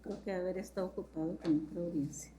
Creo que haber estado ocupado con otra audiencia.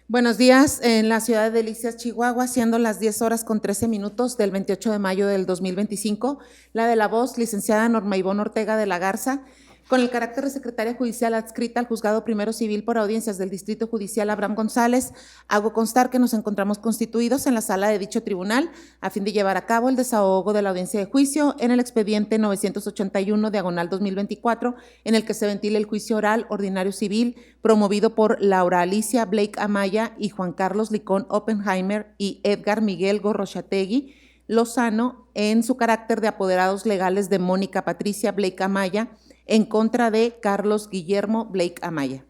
Buenos días, en la ciudad de Delicias, Chihuahua, siendo las 10:13 del 28 de mayo del 2025, la de la voz, licenciada Norma Ivonne Ortega de la Garza, con el carácter de secretaria judicial adscrita al Juzgado Primero Civil por audiencias del Distrito Judicial Abraham González, hago constar que nos encontramos constituidos en la sala de dicho tribunal a fin de llevar a cabo el desahogo de la audiencia de juicio en el expediente 981/2024, en el que se ventila el juicio oral ordinario civil promovido por Laura Alicia Blake Amaya y Juan Carlos Licón Oppenheimer y Edgar Miguel Gorrochategui Lozano en su carácter de apoderados legales de Mónica Patricia Blake Amaya en contra de Carlos Guillermo Blake Amaya.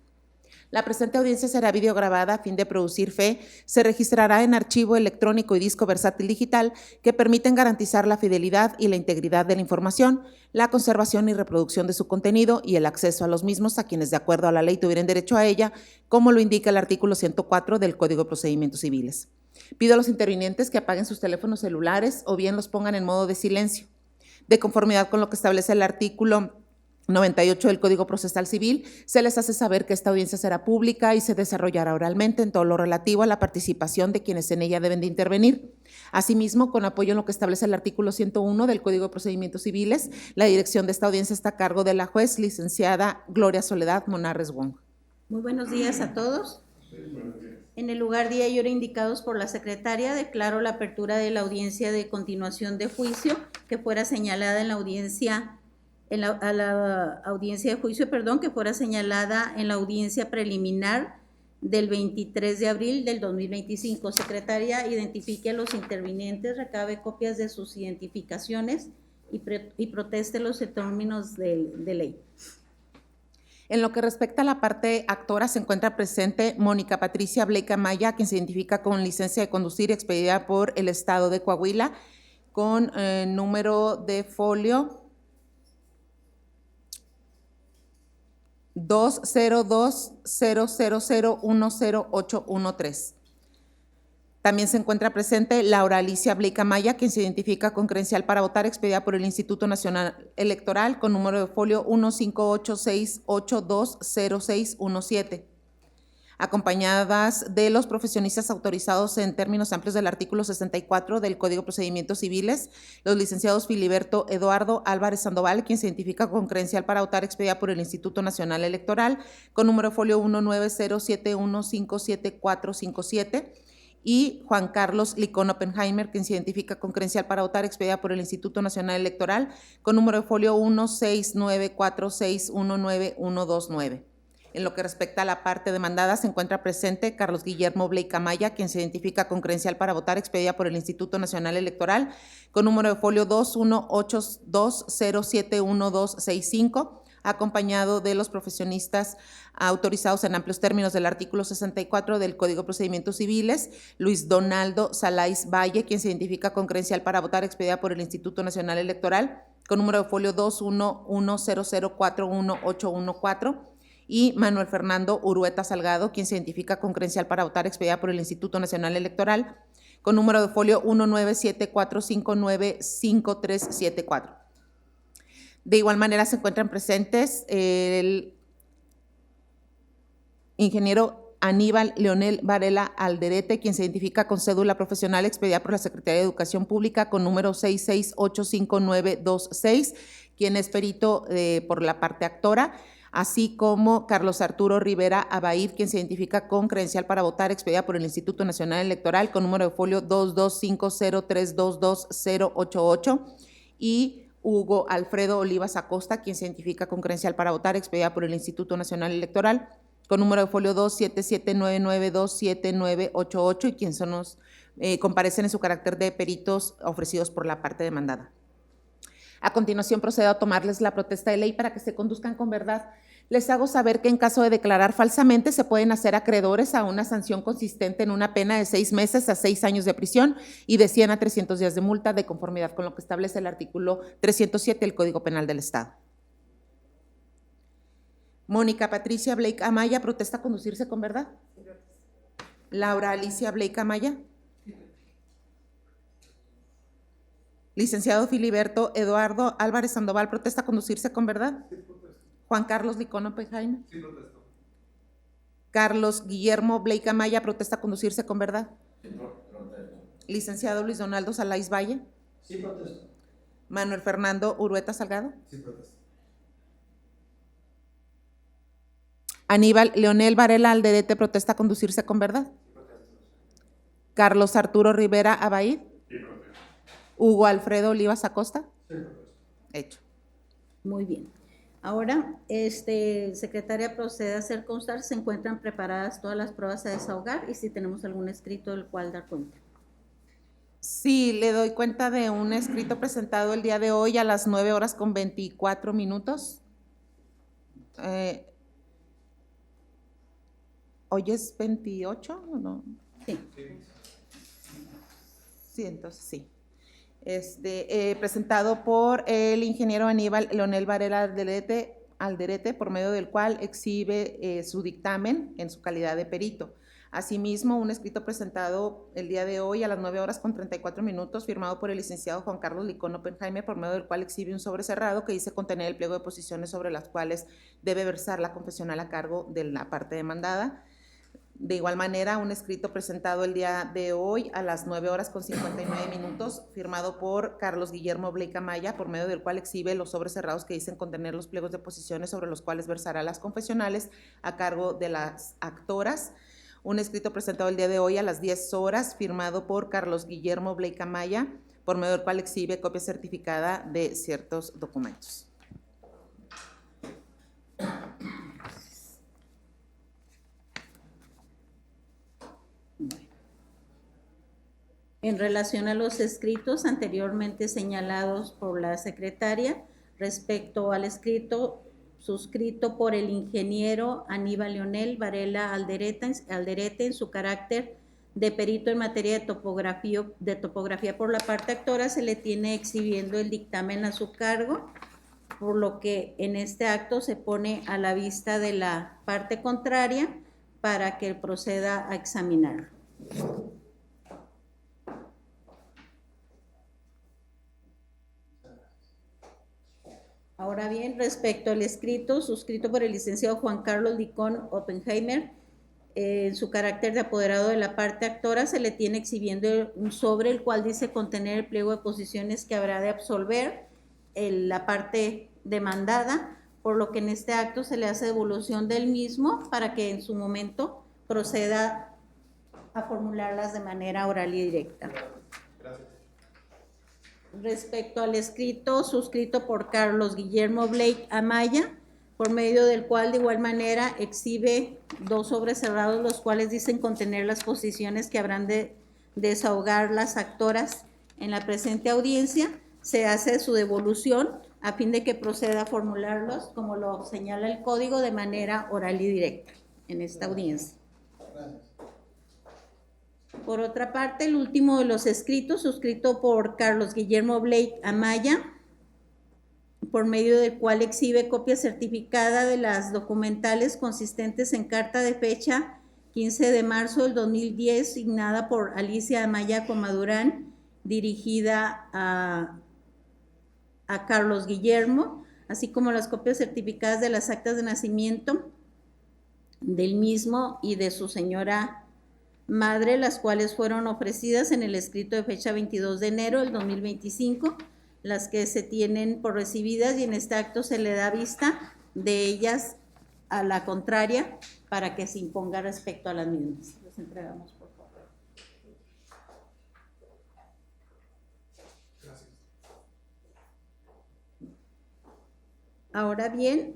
La presente audiencia será videograbada a fin de producir fe. Se registrará en archivo electrónico y disco versátil digital que permiten garantizar la fidelidad y la integridad de la información, la conservación y reproducción de su contenido y el acceso a los mismos a quienes de acuerdo a la ley tuvieran derecho a ella, como lo indica el artículo 104 del Código de Procedimientos Civiles. Pido a los intervinientes que apaguen sus teléfonos celulares o bien los pongan en modo de silencio. De conformidad con lo que establece el artículo 98 del Código Procesal Civil, se les hace saber que esta audiencia será pública y se desarrollará oralmente en todo lo relativo a la participación de quienes en ella deben de intervenir. Asimismo, con apoyo en lo que establece el artículo 101 del Código de Procedimientos Civiles, la dirección de esta audiencia está a cargo de la juez licenciada Gloria Soledad Monarres Wong. Muy buenos días a todos. En el lugar, día y hora indicados por la secretaria, declaro la apertura de la audiencia de continuación de juicio que fuera señalada en la audiencia a la audiencia de juicio, que fuera señalada en la audiencia preliminar del 23 de abril del 2025. Secretaria, identifique a los intervinientes, recabe copias de sus identificaciones y protéstelos en términos de ley. En lo que respecta a la parte actora, se encuentra presente Mónica Patricia Blake Amaya, quien se identifica con licencia de conducir expedida por el Estado de Coahuila, con número de folio 20200010813. También se encuentra presente Laura Alicia Blake Amaya, quien se identifica con credencial para votar expedida por el Instituto Nacional Electoral con número de folio 15868220617. Acompañadas de los profesionistas autorizados en términos amplios del artículo 64 del Código de Procedimientos Civiles, los licenciados Filiberto Eduardo Álvarez Sandoval, quien se identifica con credencial para votar expedida por el Instituto Nacional Electoral, con número de folio 19071574757, y Juan Carlos Licón Oppenheimer, quien se identifica con credencial para votar expedida por el Instituto Nacional Electoral, con número de folio 16946191129. En lo que respecta a la parte demandada, se encuentra presente Carlos Guillermo Blake Amaya, quien se identifica con credencial para votar expedida por el Instituto Nacional Electoral, con número de folio 21820711265, acompañado de los profesionistas autorizados en amplios términos del artículo 64 del Código de Procedimientos Civiles, Luis Donaldo Salais Valle, quien se identifica con credencial para votar expedida por el Instituto Nacional Electoral, con número de folio 21100418114, y Manuel Fernando Urueta Salgado, quien se identifica con credencial para votar expedida por el Instituto Nacional Electoral, con número de folio 19745955374. De igual manera se encuentran presentes el ingeniero Aníbal Leonel Varela Alderete, quien se identifica con cédula profesional expedida por la Secretaría de Educación Pública con número 6685926, quien es perito por la parte actora, así como Carlos Arturo Rivera Abair, quien se identifica con credencial para votar expedida por el Instituto Nacional Electoral con número de folio 22503222088, y Hugo Alfredo Olivas Acosta, quien se identifica con credencial para votar expedida por el Instituto Nacional Electoral con número de folio 277992798, y quienes comparecen en su carácter de peritos ofrecidos por la parte demandada. A continuación procedo a tomarles la protesta de ley para que se conduzcan con verdad. Les hago saber que en caso de declarar falsamente se pueden hacer acreedores a una sanción consistente en una pena de 6 meses a 6 años de prisión y de 100 a 300 días de multa, de conformidad con lo que establece el artículo 307 del Código Penal del Estado. Mónica Patricia Blake Amaya protesta conducirse con verdad. Laura Alicia Blake Amaya. Licenciado Filiberto Eduardo Álvarez Sandoval, ¿protesta conducirse con verdad? Sí, protesto. Juan Carlos Licón Oppenheimer. Sí, protesto. Carlos Guillermo Blake Amaya, ¿protesta conducirse con verdad? Sí, protesto. Licenciado Luis Donaldo Salais Valle. Sí, protesto. Manuel Fernando Urueta Salgado. Sí, protesto. Aníbal Leonel Varela Alderete, ¿protesta conducirse con verdad? Sí, protesto. Carlos Arturo Rivera Abaid. Sí, protesto. Hugo Alfredo Olivas Acosta. Sí, protesto. Hecho. Muy bien. Ahora, secretaria, procede a hacer constar, se encuentran preparadas todas las pruebas a desahogar y si tenemos algún escrito del cual dar cuenta. Sí, le doy cuenta de un escrito presentado el día de hoy a las 9:24. ¿Hoy es 28 o no? Sí. Sí, entonces sí. Presentado por el ingeniero Aníbal Leonel Varela Alderete, por medio del cual exhibe su dictamen en su calidad de perito. Asimismo, un escrito presentado el día de hoy a las 9:34, firmado por el licenciado Juan Carlos Licón Oppenheimer, por medio del cual exhibe un sobre cerrado que dice contener el pliego de posiciones sobre las cuales debe versar la confesional a cargo de la parte demandada. De igual manera, un escrito presentado el día de hoy a las 9:59, firmado por Carlos Guillermo Blake Amaya, por medio del cual exhibe los sobres cerrados que dicen contener los pliegos de posiciones sobre los cuales versará las confesionales a cargo de las actoras. Un escrito presentado el día de hoy a las 10:00, firmado por Carlos Guillermo Blake Amaya, por medio del cual exhibe copia certificada de ciertos documentos. En relación a los escritos anteriormente señalados por la secretaria, respecto al escrito suscrito por el ingeniero Aníbal Leonel Varela Alderete en su carácter de perito en materia de topografía por la parte actora, se le tiene exhibiendo el dictamen a su cargo, por lo que en este acto se pone a la vista de la parte contraria para que proceda a examinarlo. Ahora bien, respecto al escrito suscrito por el licenciado Juan Carlos Licón Oppenheimer, en su carácter de apoderado de la parte actora, se le tiene exhibiendo un sobre el cual dice contener el pliego de posiciones que habrá de absolver la parte demandada, por lo que en este acto se le hace devolución del mismo para que en su momento proceda a formularlas de manera oral y directa. Gracias. Respecto al escrito suscrito por Carlos Guillermo Blake Amaya, por medio del cual de igual manera exhibe dos sobres cerrados, los cuales dicen contener las posiciones que habrán de desahogar las actoras en la presente audiencia, se hace su devolución a fin de que proceda a formularlos, como lo señala el código, de manera oral y directa en esta audiencia. Gracias. Por otra parte, el último de los escritos, suscrito por Carlos Guillermo Blake Amaya, por medio del cual exhibe copia certificada de las documentales consistentes en carta de fecha 15 de marzo del 2010, signada por Alicia Amaya Comadurán, dirigida a Carlos Guillermo, así como las copias certificadas de las actas de nacimiento del mismo y de su señora madre, las cuales fueron ofrecidas en el escrito de fecha 22 de enero del 2025, las que se tienen por recibidas, y en este acto se le da vista de ellas a la contraria para que se imponga respecto a las mismas. Los entregamos, por favor. Gracias. Ahora bien,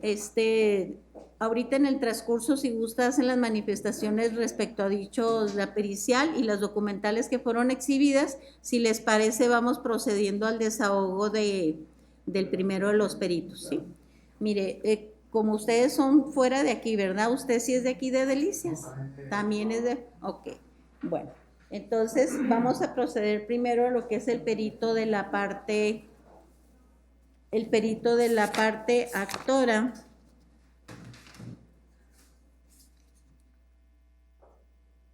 ahorita en el transcurso, si gusta, hacen las manifestaciones respecto a dicho, la pericial y las documentales que fueron exhibidas. Si les parece, vamos procediendo al desahogo del primero de los peritos, ¿sí? Mire, como ustedes son fuera de aquí, ¿verdad? Usted sí es de aquí de Delicias. También es de... Ok, bueno. Entonces, vamos a proceder primero a lo que es el perito de la parte... El perito de la parte actora,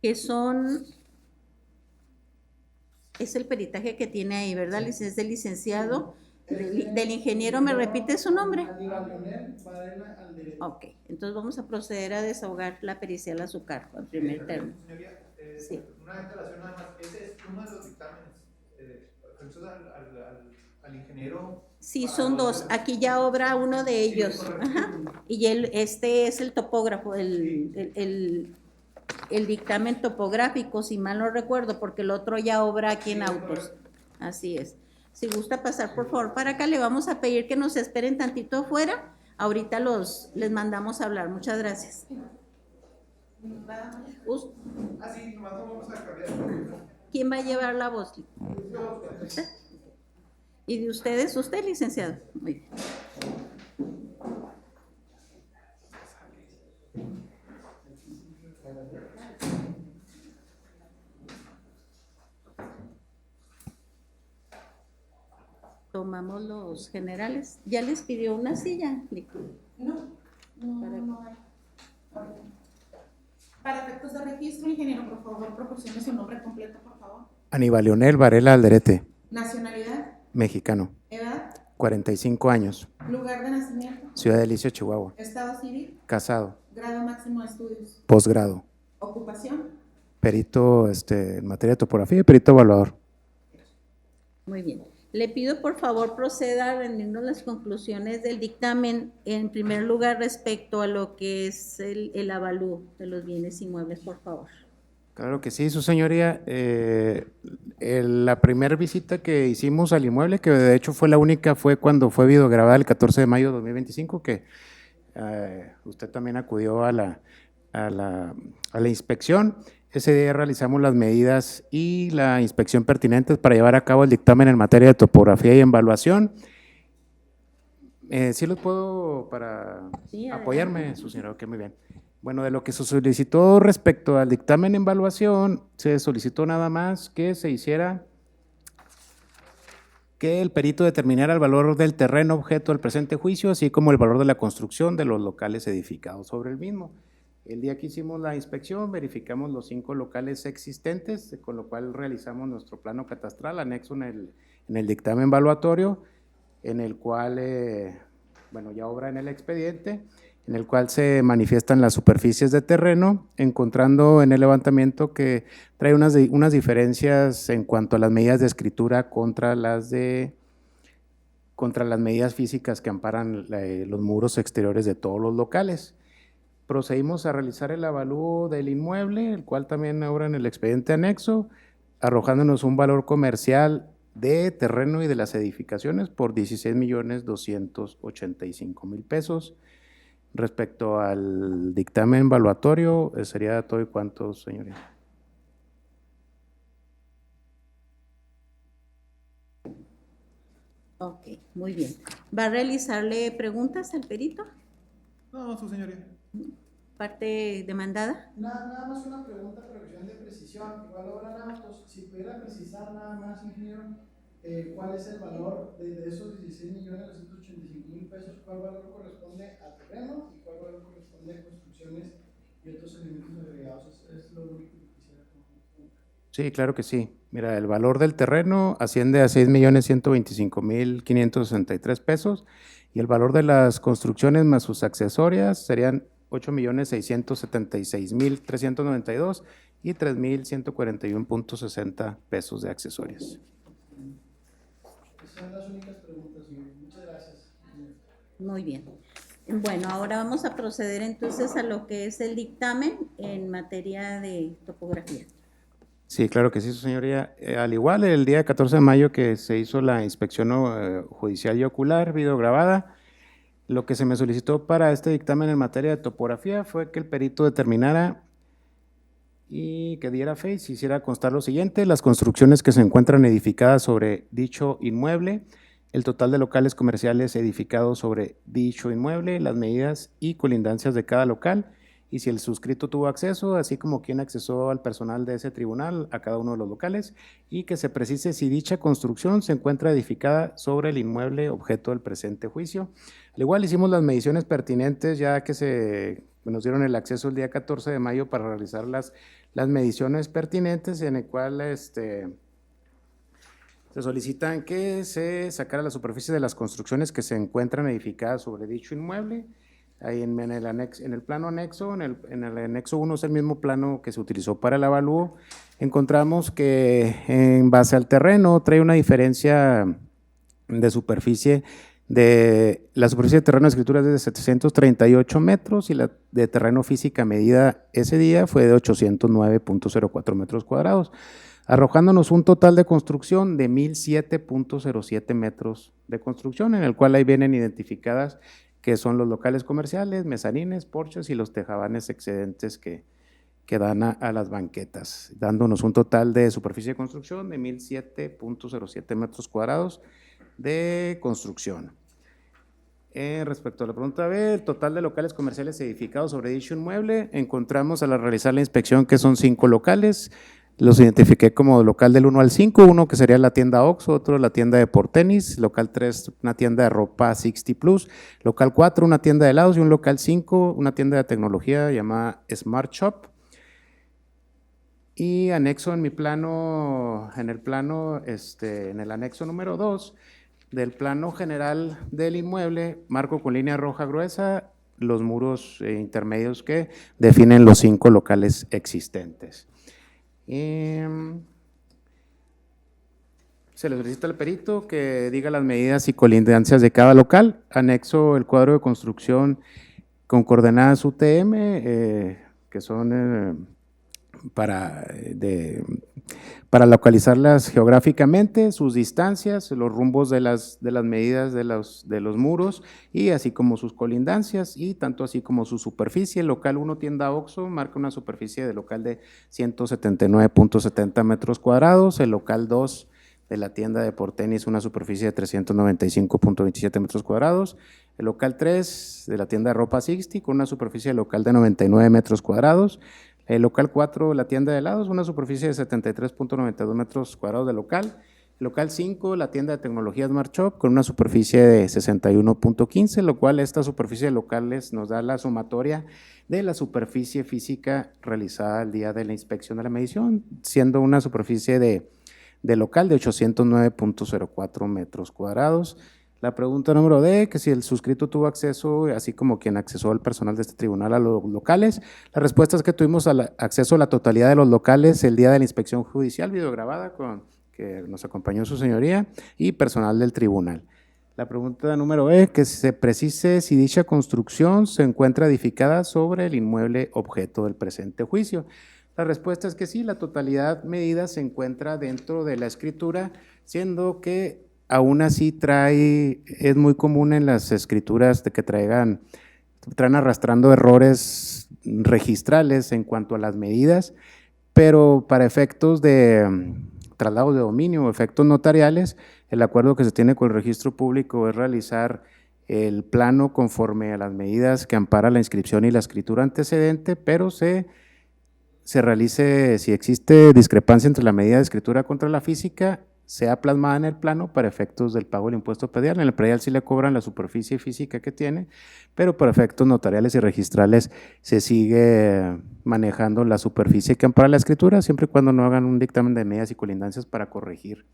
que son Es el peritaje que tiene ahí, ¿verdad? Es del licenciado, del ingeniero, ¿me repite su nombre? Aníbal Leonel Varela Alderete. Ok, entonces vamos a proceder a desahogar la pericial a su cargo, al primer término. Señoría, Sí. una aclaración nada más. Ese es uno de los dictámenes. Entonces al ingeniero. Sí, son dos. Aquí ya obra uno de ellos. Sí, correcto. Ajá. Y este es el topógrafo, el dictamen topográfico, si mal no recuerdo, porque el otro ya obra aquí en autos. Así es. Si gusta pasar, por favor, para acá, le vamos a pedir que nos esperen tantito afuera. Ahorita les mandamos a hablar. Muchas gracias. Sí, nomás vamos a cambiar. ¿Quién va a llevar la voz? ¿Usted? ¿Y de ustedes? ¿Usted, licenciado? Muy bien. Tomamos los generales. ¿Ya les pidió una silla? No hay. Para efectos de registro, ingeniero, por favor, proporcione su nombre completo, por favor. Aníbal Leonel Varela Alderete, Nacionalidad, mexicano, edad, 45 años, lugar de nacimiento, Ciudad de Alicia, Chihuahua, estado civil, casado, grado máximo de estudios, posgrado, ocupación. perito en materia de topografía y perito evaluador. Muy bien. Le pido, por favor, proceda a rendirnos las conclusiones del dictamen, en primer lugar, respecto a lo que es el avalúo de los bienes inmuebles, por favor. Claro que sí, su señoría. La primera visita que hicimos al inmueble, que de hecho fue la única, fue cuando fue videograbada el 14 de mayo de 2025, que usted también acudió a la inspección. Ese día realizamos las medidas y la inspección pertinentes para llevar a cabo el dictamen en materia de topografía y evaluación. ¿Sí los puedo para Sí, apoyarme, su señora? Ok, muy bien. Bueno, de lo que se solicitó respecto al dictamen en evaluación, se solicitó nada más que se hiciera que el perito determinara el valor del terreno objeto del presente juicio, así como el valor de la construcción de los locales edificados sobre el mismo. El día que hicimos la inspección, verificamos los 5 locales existentes, con lo cual realizamos nuestro plano catastral anexo en el dictamen evaluatorio, en el cual, ya obra en el expediente, en el cual se manifiestan las superficies de terreno, encontrando en el levantamiento que trae unas diferencias en cuanto a las medidas de escritura contra las medidas físicas que amparan los muros exteriores de todos los locales. Procedimos a realizar el avalúo del inmueble, el cual también obra en el expediente anexo, arrojándonos un valor comercial de terreno y de las edificaciones por 16,285,000 pesos. Respecto al dictamen evaluatorio, sería todo y cuánto, señoría. Ok, muy bien. ¿Va a realizarle preguntas al perito? No, su señoría. Parte demandada. Nada más una pregunta, pero cuestión de precisión. Igual obran autos. Si pudiera precisar nada más, ingeniero, ¿cuál es el valor de esos 16,285,000 pesos? ¿Cuál valor corresponde a terreno y cuál valor corresponde a construcciones y otros elementos agregados? Es lo único que quisiera comentar. Sí, claro que sí. Mira, el valor del terreno asciende a 6,125,563 pesos y el valor de las construcciones más sus accesorias serían 8,676,392 y 3,141.60 pesos de accesorias. Esas son las únicas preguntas, señor. Muchas gracias. Muy bien. Bueno, ahora vamos a proceder entonces a lo que es el dictamen en materia de topografía. Sí, claro que sí, su señoría. Al igual, el día 14 de mayo que se hizo la inspección judicial y ocular, videograbada, lo que se me solicitó para este dictamen en materia de topografía fue que el perito determinara y que diera fe y se hiciera constar lo siguiente: las construcciones que se encuentran edificadas sobre dicho inmueble, el total de locales comerciales edificados sobre dicho inmueble, las medidas y colindancias de cada local, y si el suscrito tuvo acceso, así como quien accesó al personal de ese tribunal a cada uno de los locales, y que se precise si dicha construcción se encuentra edificada sobre el inmueble objeto del presente juicio. Al igual hicimos las mediciones pertinentes ya que nos dieron el acceso el día 14 de mayo para realizar las mediciones pertinentes, en el cual Se solicitan que se sacara la superficie de las construcciones que se encuentran edificadas sobre dicho inmueble. Ahí en el plano anexo, en el anexo 1 es el mismo plano que se utilizó para el avalúo. Encontramos que en base al terreno trae una diferencia de superficie. La superficie de terreno de escritura es de 738 metros y la de terreno física medida ese día fue de 809.04 metros cuadrados, arrojándonos un total de construcción de 1007.07 metros de construcción, en el cual ahí vienen identificadas que son los locales comerciales, mezanines, porches y los tejabanes excedentes que dan a las banquetas, dándonos un total de superficie de construcción de 1007.07 metros cuadrados de construcción. Respecto a la pregunta B, el total de locales comerciales edificados sobre dicho inmueble, encontramos al realizar la inspección que son 5 locales. Los identifiqué como local del 1 al 5, uno que sería la tienda Oxxo, otro la tienda de Portenis, local 3 una tienda de ropa 60 Plus, local 4 una tienda de helados y un local 5 una tienda de tecnología llamada Smart Shop. Y anexo en mi plano, en el anexo número 2 del plano general del inmueble, marco con línea roja gruesa los muros intermedios que definen los 5 locales existentes. Se le solicita al perito que diga las medidas y colindancias de cada local. Anexo el cuadro de construcción con coordenadas UTM, que son para localizarlas geográficamente, sus distancias, los rumbos de las medidas de los muros y así como sus colindancias y tanto así como su superficie. El local 1 tienda Oxxo marca una superficie de local de 179.70 metros cuadrados, el local 2 de la tienda de Portenis una superficie de 395.27 metros cuadrados, el local 3 de la tienda de ropa 60 con una superficie de local de 99 metros cuadrados, el local 4, la tienda de helados, una superficie de 73.92 metros cuadrados de local. El local 5, la tienda de tecnología Smart Shop, con una superficie de 61.15, lo cual esta superficie de locales nos da la sumatoria de la superficie física realizada el día de la inspección de la medición, siendo una superficie de local de 809.04 metros cuadrados. La pregunta número D, que si el suscrito tuvo acceso, así como quien accesó al personal de este tribunal a los locales. La respuesta es que tuvimos acceso a la totalidad de los locales el día de la inspección judicial, videograbada, que nos acompañó su señoría, y personal del tribunal. La pregunta número E, que se precise si dicha construcción se encuentra edificada sobre el inmueble objeto del presente juicio. La respuesta es que sí, la totalidad medida se encuentra dentro de la escritura, siendo que aún así es muy común en las escrituras de que traen arrastrando errores registrales en cuanto a las medidas, pero para efectos de traslado de dominio o efectos notariales, el acuerdo que se tiene con el registro público es realizar el plano conforme a las medidas que ampara la inscripción y la escritura antecedente, pero se realice, si existe discrepancia entre la medida de escritura contra la física, sea plasmada en el plano para efectos del pago del impuesto predial. En el predial sí le cobran la superficie física que tiene, pero para efectos notariales y registrales se sigue manejando la superficie que ampara la escritura, siempre y cuando no hagan un dictamen de medidas y colindancias para corregir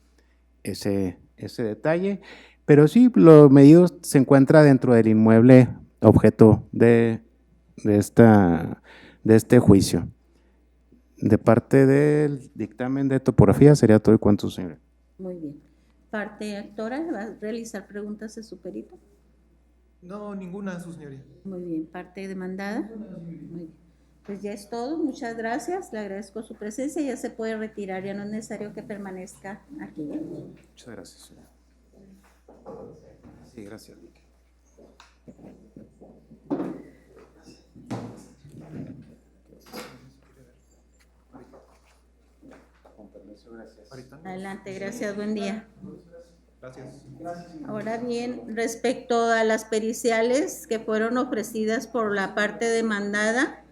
ese detalle. Pero sí, lo medido se encuentra dentro del inmueble objeto de este juicio. De parte del dictamen de topografía sería todo y cuanto, señora. Muy bien. Parte actora, ¿va a realizar preguntas a su perito? No, ninguna, su señoría. Muy bien. Parte demandada. Muy bien. Pues ya es todo. Muchas gracias. Le agradezco su presencia. Ya se puede retirar. Ya no es necesario que permanezca aquí. Muchas gracias, señora. Sí, gracias. Adelante, gracias, buen día. Gracias. Ahora bien, respecto a las periciales que fueron ofrecidas por la parte demandada,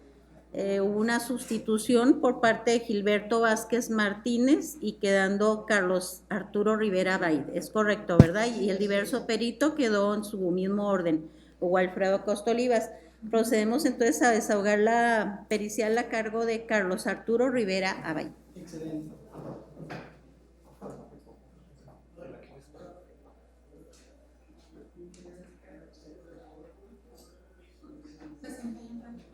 hubo una sustitución por parte de Gilberto Vázquez Martínez y quedando Carlos Arturo Rivera Baid. Es correcto, ¿verdad? Y el diverso perito quedó en su mismo orden, Hugo Alfredo Costa Olivas. Procedemos entonces a desahogar la pericial a cargo de Carlos Arturo Rivera Abay. Excelente. Presente y entrante.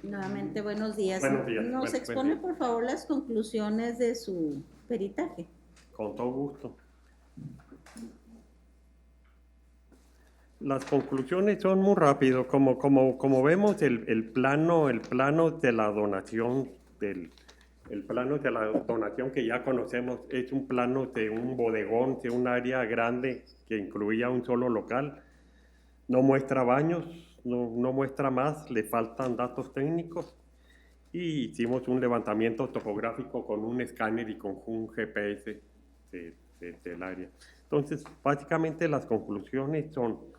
Nuevamente, buenos días. Buenos días. ¿Nos Buen expone, día. por favor, las conclusiones de su peritaje? Con todo gusto. Las conclusiones son muy rápido. Como vemos, el plano de la donación el plano de la donación que ya conocemos es un plano de un bodegón, de un área grande que incluía un solo local. No muestra baños, no muestra más, le faltan datos técnicos. Y hicimos un levantamiento topográfico con un escáner y con un GPS del área. Entonces, básicamente las conclusiones son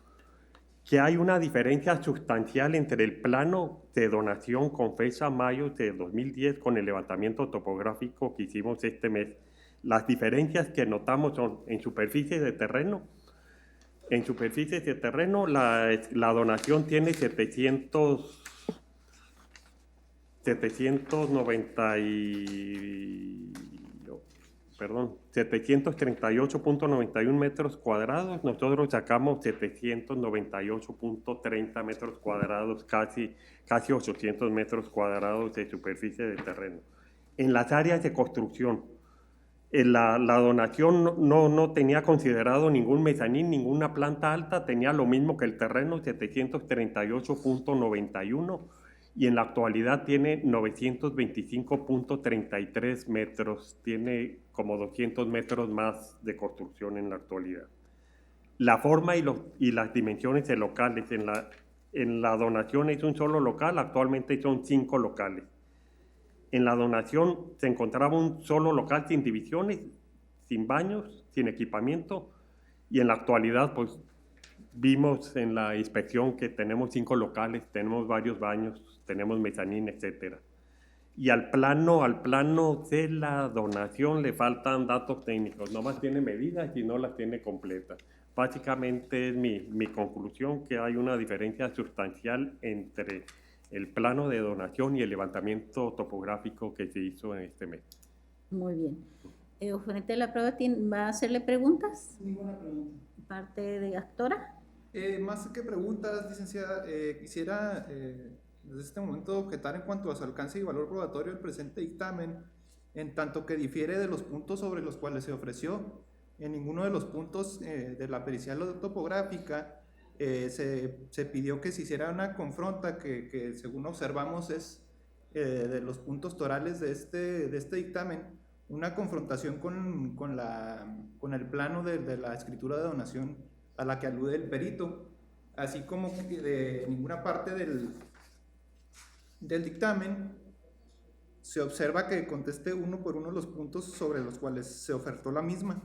que hay una diferencia sustancial entre el plano de donación con fecha mayo de 2010 con el levantamiento topográfico que hicimos este mes. Las diferencias que notamos son en superficie de terreno. En superficie de terreno, la donación tiene 738.91 metros cuadrados. Nosotros sacamos 798.30 metros cuadrados, casi 800 metros cuadrados de superficie de terreno. En las áreas de construcción, la donación no tenía considerado ningún mezanín, ninguna planta alta, tenía lo mismo que el terreno, 738.91, y en la actualidad tiene 925.33 metros, tiene como 200 metros más de construcción en la actualidad. La forma y las dimensiones de locales, en la donación es un solo local, actualmente son 5 locales. En la donación se encontraba un solo local sin divisiones, sin baños, sin equipamiento, y en la actualidad pues vimos en la inspección que tenemos 5 locales, tenemos varios baños, tenemos mezanín, etc. Y al plano de la donación le faltan datos técnicos, no más tiene medidas y no las tiene completas. Básicamente es mi conclusión que hay una diferencia sustancial entre el plano de donación y el levantamiento topográfico que se hizo en este mes. Muy bien. ¿Oferente de la prueba va a hacerle preguntas? Ninguna pregunta. Parte de actora. Más que preguntas, licenciada, quisiera desde este momento objetar en cuanto a su alcance y valor probatorio el presente dictamen, en tanto que difiere de los puntos sobre los cuales se ofreció. En ninguno de los puntos de la pericial topográfica se pidió que se hiciera una confronta que según observamos es de los puntos torales de este dictamen, una confrontación con el plano de la escritura de donación a la que alude el perito, así como que de ninguna parte del dictamen se observa que conteste uno por uno los puntos sobre los cuales se ofertó la misma.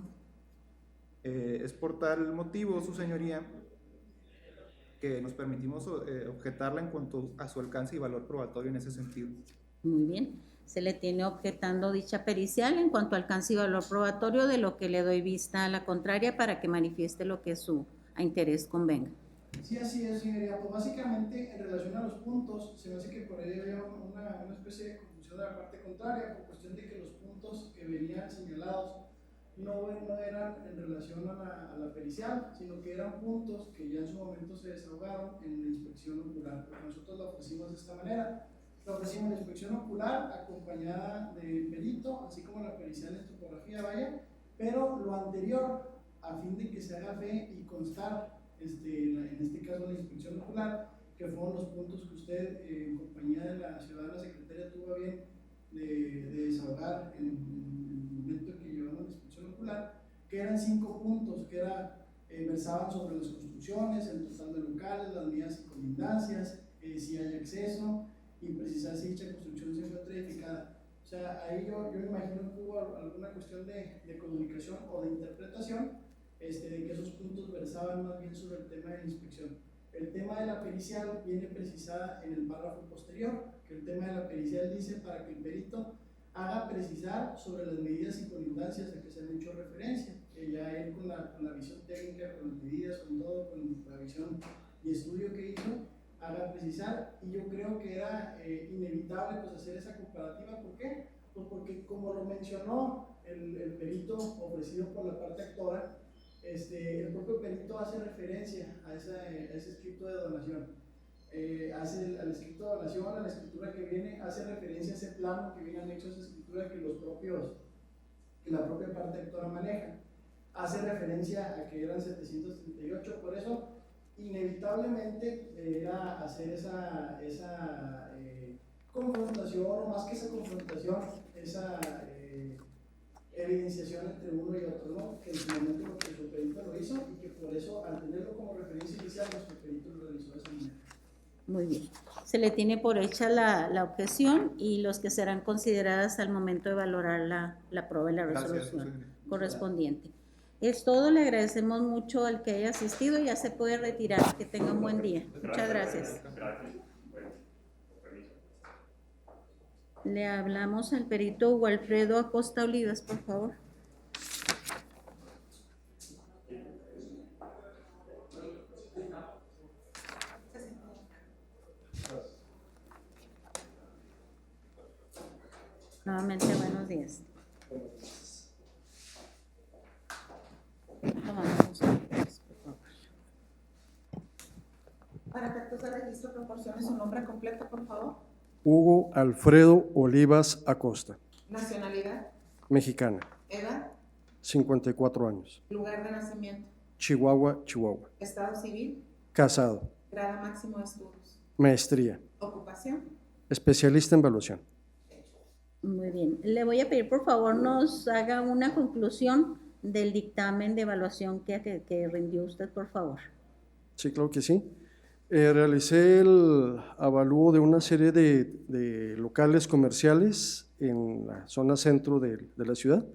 Es por tal motivo, su señoría, que nos permitimos objetarla en cuanto a su alcance y valor probatorio en ese sentido. Muy bien. Se le tiene objetando dicha pericial en cuanto a alcance y valor probatorio, de lo que le doy vista a la contraria para que manifieste lo que su a interés convenga. Sí, así es, señoría. Pues básicamente, en relación a los puntos, se me hace que por ahí había una especie de confusión de la parte contraria, por cuestión de que los puntos que venían señalados no eran en relación a la pericial, sino que eran puntos que ya en su momento se desahogaron en la inspección ocular. Porque nosotros la ofrecimos de esta manera. Le ofrecimos la inspección ocular acompañada del perito, así como la pericial en topografía, vaya, pero lo anterior, a fin de que se haga fe y constar, en este caso la inspección ocular, que fueron los puntos que usted, en compañía de la ciudadana secretaria, tuvo a bien de desahogar en el momento en que llevamos la inspección ocular, que eran 5 puntos, que versaban sobre las construcciones, el total de locales, las medidas y colindancias, si hay acceso, y precisar si dicha construcción se encuentra edificada. O sea, ahí yo imagino que hubo alguna cuestión de comunicación o de interpretación, de que esos puntos versaban más bien sobre el tema de la inspección. El tema de la pericial viene precisada en el párrafo posterior, que el tema de la pericial dice para que el perito haga precisar sobre las medidas y colindancias a que se han hecho referencia, que ya él con la visión técnica, con las medidas, con todo, con la visión y estudio que hizo, haga precisar, y yo creo que era inevitable pues hacer esa comparativa. ¿Por qué? Pues porque, como lo mencionó el perito ofrecido por la parte actora, el propio perito hace referencia a ese escrito de donación, hace al escrito de donación, a la escritura que viene, hace referencia a ese plano que viene anexo a esa escritura que la propia parte actora maneja, hace referencia a que eran 738, por eso inevitablemente era hacer esa confrontación, o más que esa confrontación, esa evidenciación entre uno y otro, ¿no? Que en su momento nuestro perito lo hizo, y que por eso, al tenerlo como referencia inicial, nuestro perito lo realizó de esa manera. Muy bien. Se le tiene por hecha la objeción y los que serán consideradas al momento de valorar la prueba y la Gracias, resolución José. correspondiente. Es todo, le agradecemos mucho al que haya asistido, ya se puede retirar. Que tenga un buen día. Muchas gracias. Gracias. Bueno, con permiso. Le hablamos al perito Walfredo Acosta Olivas, por favor. Nuevamente, buenos días. Tomamos un poquito, por favor. Para efectos de registro, proporcione su nombre completo, por favor. Hugo Alfredo Olivas Acosta, Nacionalidad, mexicana, edad, 54 años, lugar de nacimiento, Chihuahua, Chihuahua, estado civil, casado, grado máximo de estudios, maestría, ocupación. especialista en evaluación. Muy bien. Le voy a pedir, por favor, nos haga una conclusión del dictamen de evaluación que rindió usted, por favor. Sí, claro que sí. Realicé el avalúo de una serie de locales comerciales en la zona centro de la ciudad,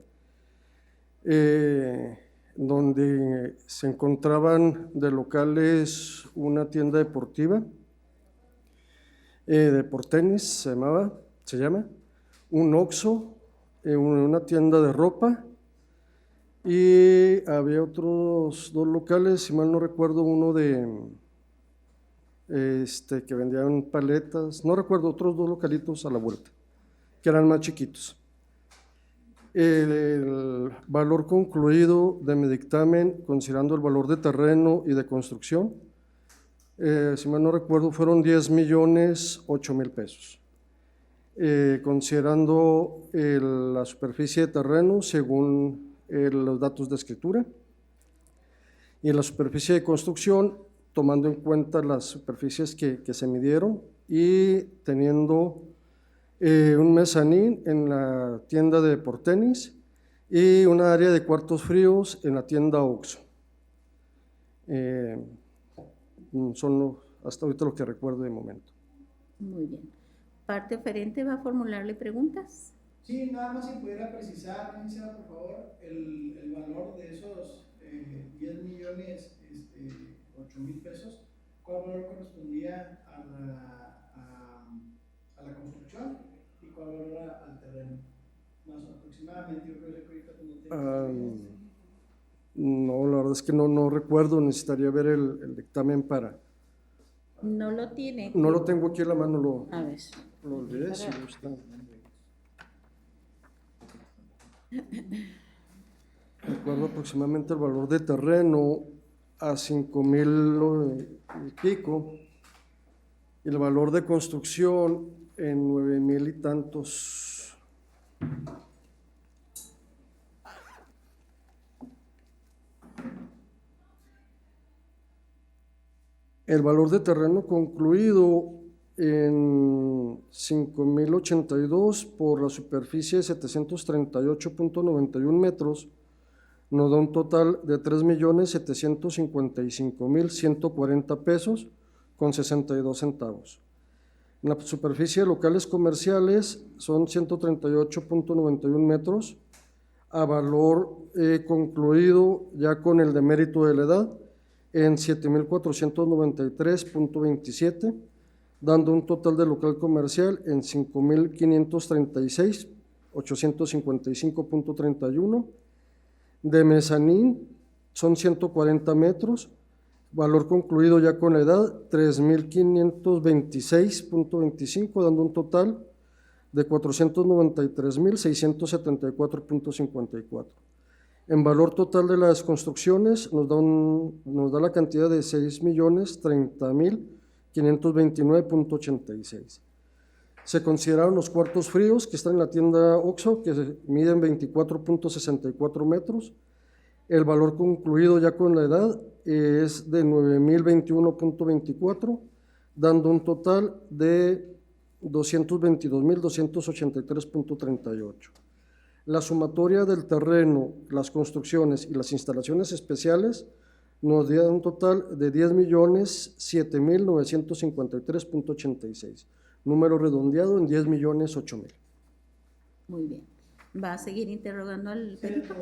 donde se encontraban de locales una tienda deportiva, Deportenis se llama, un Oxxo, una tienda de ropa, y había otros dos locales, si mal no recuerdo, uno que vendían paletas, no recuerdo, otros dos localitos a la vuelta, que eran más chiquitos. El valor concluido de mi dictamen, considerando el valor de terreno y de construcción, si mal no recuerdo, fueron 10,008,000 pesos. Considerando la superficie de terreno según los datos de escritura, y la superficie de construcción tomando en cuenta las superficies que se midieron, y teniendo un mezanín en la tienda de Deportenis y una área de cuartos fríos en la tienda Oxxo. Son hasta ahorita lo que recuerdo de momento. Muy bien. Parte oferente va a formularle preguntas. Sí, nada más si pudiera precisar, licenciada, por favor, el valor de esos 10,008,000 pesos, ¿cuál valor correspondía a la construcción y cuál valor al terreno? Más aproximadamente, yo creo que ahorita como No, la verdad es que no recuerdo, necesitaría ver el dictamen para... No lo tiene. No lo tengo aquí en la mano, A ver. lo olvidé, si gusta. Recuerdo aproximadamente el valor de terreno a 5,000 y pico, y el valor de construcción en 9,000 y tantos. El valor de terreno concluido en 5,082 por la superficie de 738.91 metros, nos da un total de 3,755,140 pesos con 62 centavos. En la superficie de locales comerciales son 138.91 metros, a valor concluido ya con el demérito de la edad en 7,493.27, dando un total de local comercial en 5,536,855.31. De mezanín son 140 metros, Valor concluido ya con la edad, 3.526.25, dando un total de 493.674.54. En valor total de las construcciones nos da la cantidad de 6.030.529.86. Se consideraron los cuartos fríos que están en la tienda OXXO, que miden 24.64 metros. El valor concluido ya con la edad es de 9.021.24, dando un total de 222.283.38. La sumatoria del terreno, las construcciones y las instalaciones especiales nos da un total de 10.007.953.86. Número redondeado en 10.008.000. Muy bien. ¿Va a seguir interrogando al perito?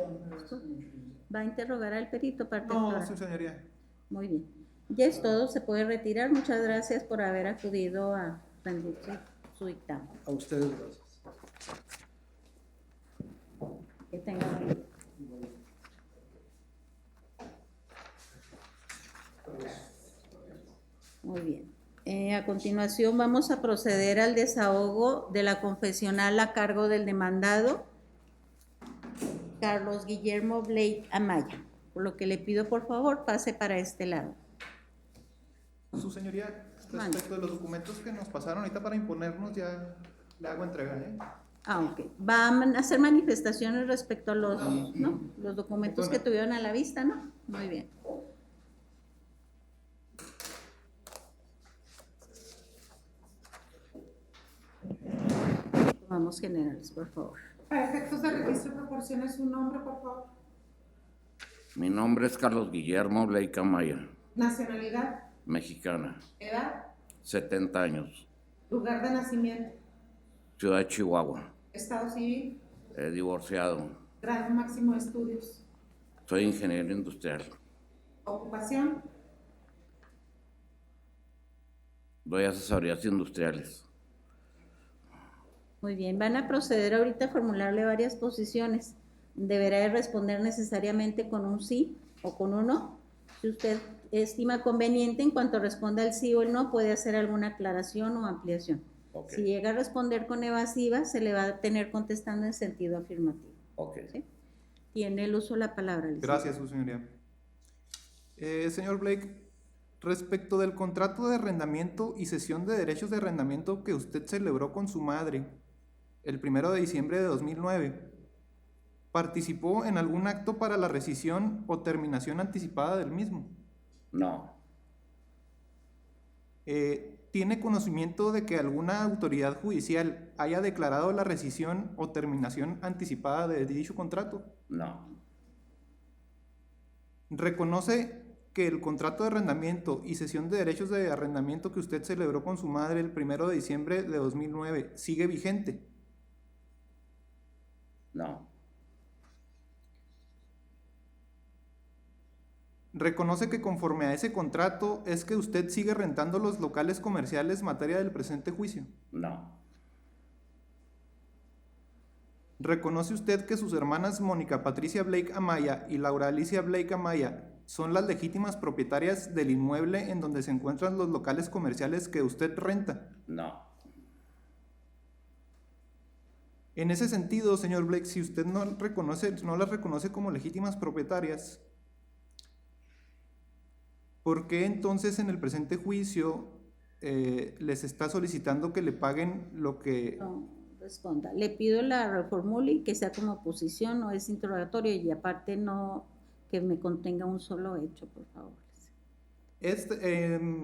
¿Va a interrogar al perito, parte No, doctora? sí, señoría. Muy bien. Ya es todo, se puede retirar. Muchas gracias por haber acudido a rendir su dictamen. A ustedes, gracias. Que tengan buen día. Muy bien. A continuación vamos a proceder al desahogo de la confesional a cargo del demandado, Carlos Guillermo Blake Amaya. Por lo que le pido, por favor, pase para este lado. Su señoría, respecto de los documentos que nos pasaron ahorita para imponernos, ya le hago entrega, ¿eh? Ah, ok. ¿Va a hacer manifestaciones respecto a los, ¿no? Los documentos que tuvieron a la vista, ¿no? Muy bien. Vamos generales, por favor. Para efectos de registro, proporcione su nombre, por favor. Mi nombre es Carlos Guillermo Blake Amaya, Nacionalidad, mexicana, edad, 70 años, lugar de nacimiento, ciudad de Chihuahua, estado civil, divorciado, grado máximo de estudios, soy ingeniero industrial, ocupación, doy asesorías industriales. Muy bien, van a proceder ahorita a formularle varias posiciones. Deberá de responder necesariamente con un sí o con un no. Si usted estima conveniente, en cuanto responda el sí o el no, puede hacer alguna aclaración o ampliación. Ok. Si llega a responder con evasiva, se le va a tener contestando en sentido afirmativo. Ok. ¿Sí? Tiene el uso de la palabra. Licenciado. Gracias, su señoría. Señor Blake, respecto del contrato de arrendamiento y cesión de derechos de arrendamiento que usted celebró con su madre el 1 de diciembre de 2009, ¿participó en algún acto para la rescisión o terminación anticipada del mismo? No, ¿Tiene conocimiento de que alguna autoridad judicial haya declarado la rescisión o terminación anticipada de dicho contrato? no, ¿Reconoce que el contrato de arrendamiento y cesión de derechos de arrendamiento que usted celebró con su madre el 1 de diciembre de 2009 sigue vigente? no, ¿Reconoce que conforme a ese contrato es que usted sigue rentando los locales comerciales materia del presente juicio? no, ¿Reconoce usted que sus hermanas Mónica Patricia Blake Amaya y Laura Alicia Blake Amaya son las legítimas propietarias del inmueble en donde se encuentran los locales comerciales que usted renta? no, En ese sentido, señor Blake, si usted no las reconoce como legítimas propietarias, ¿por qué entonces en el presente juicio les está solicitando que le paguen lo que... No, responda. Le pido la reformule y que sea como posición, no es interrogatorio, y aparte no que me contenga un solo hecho, por favor.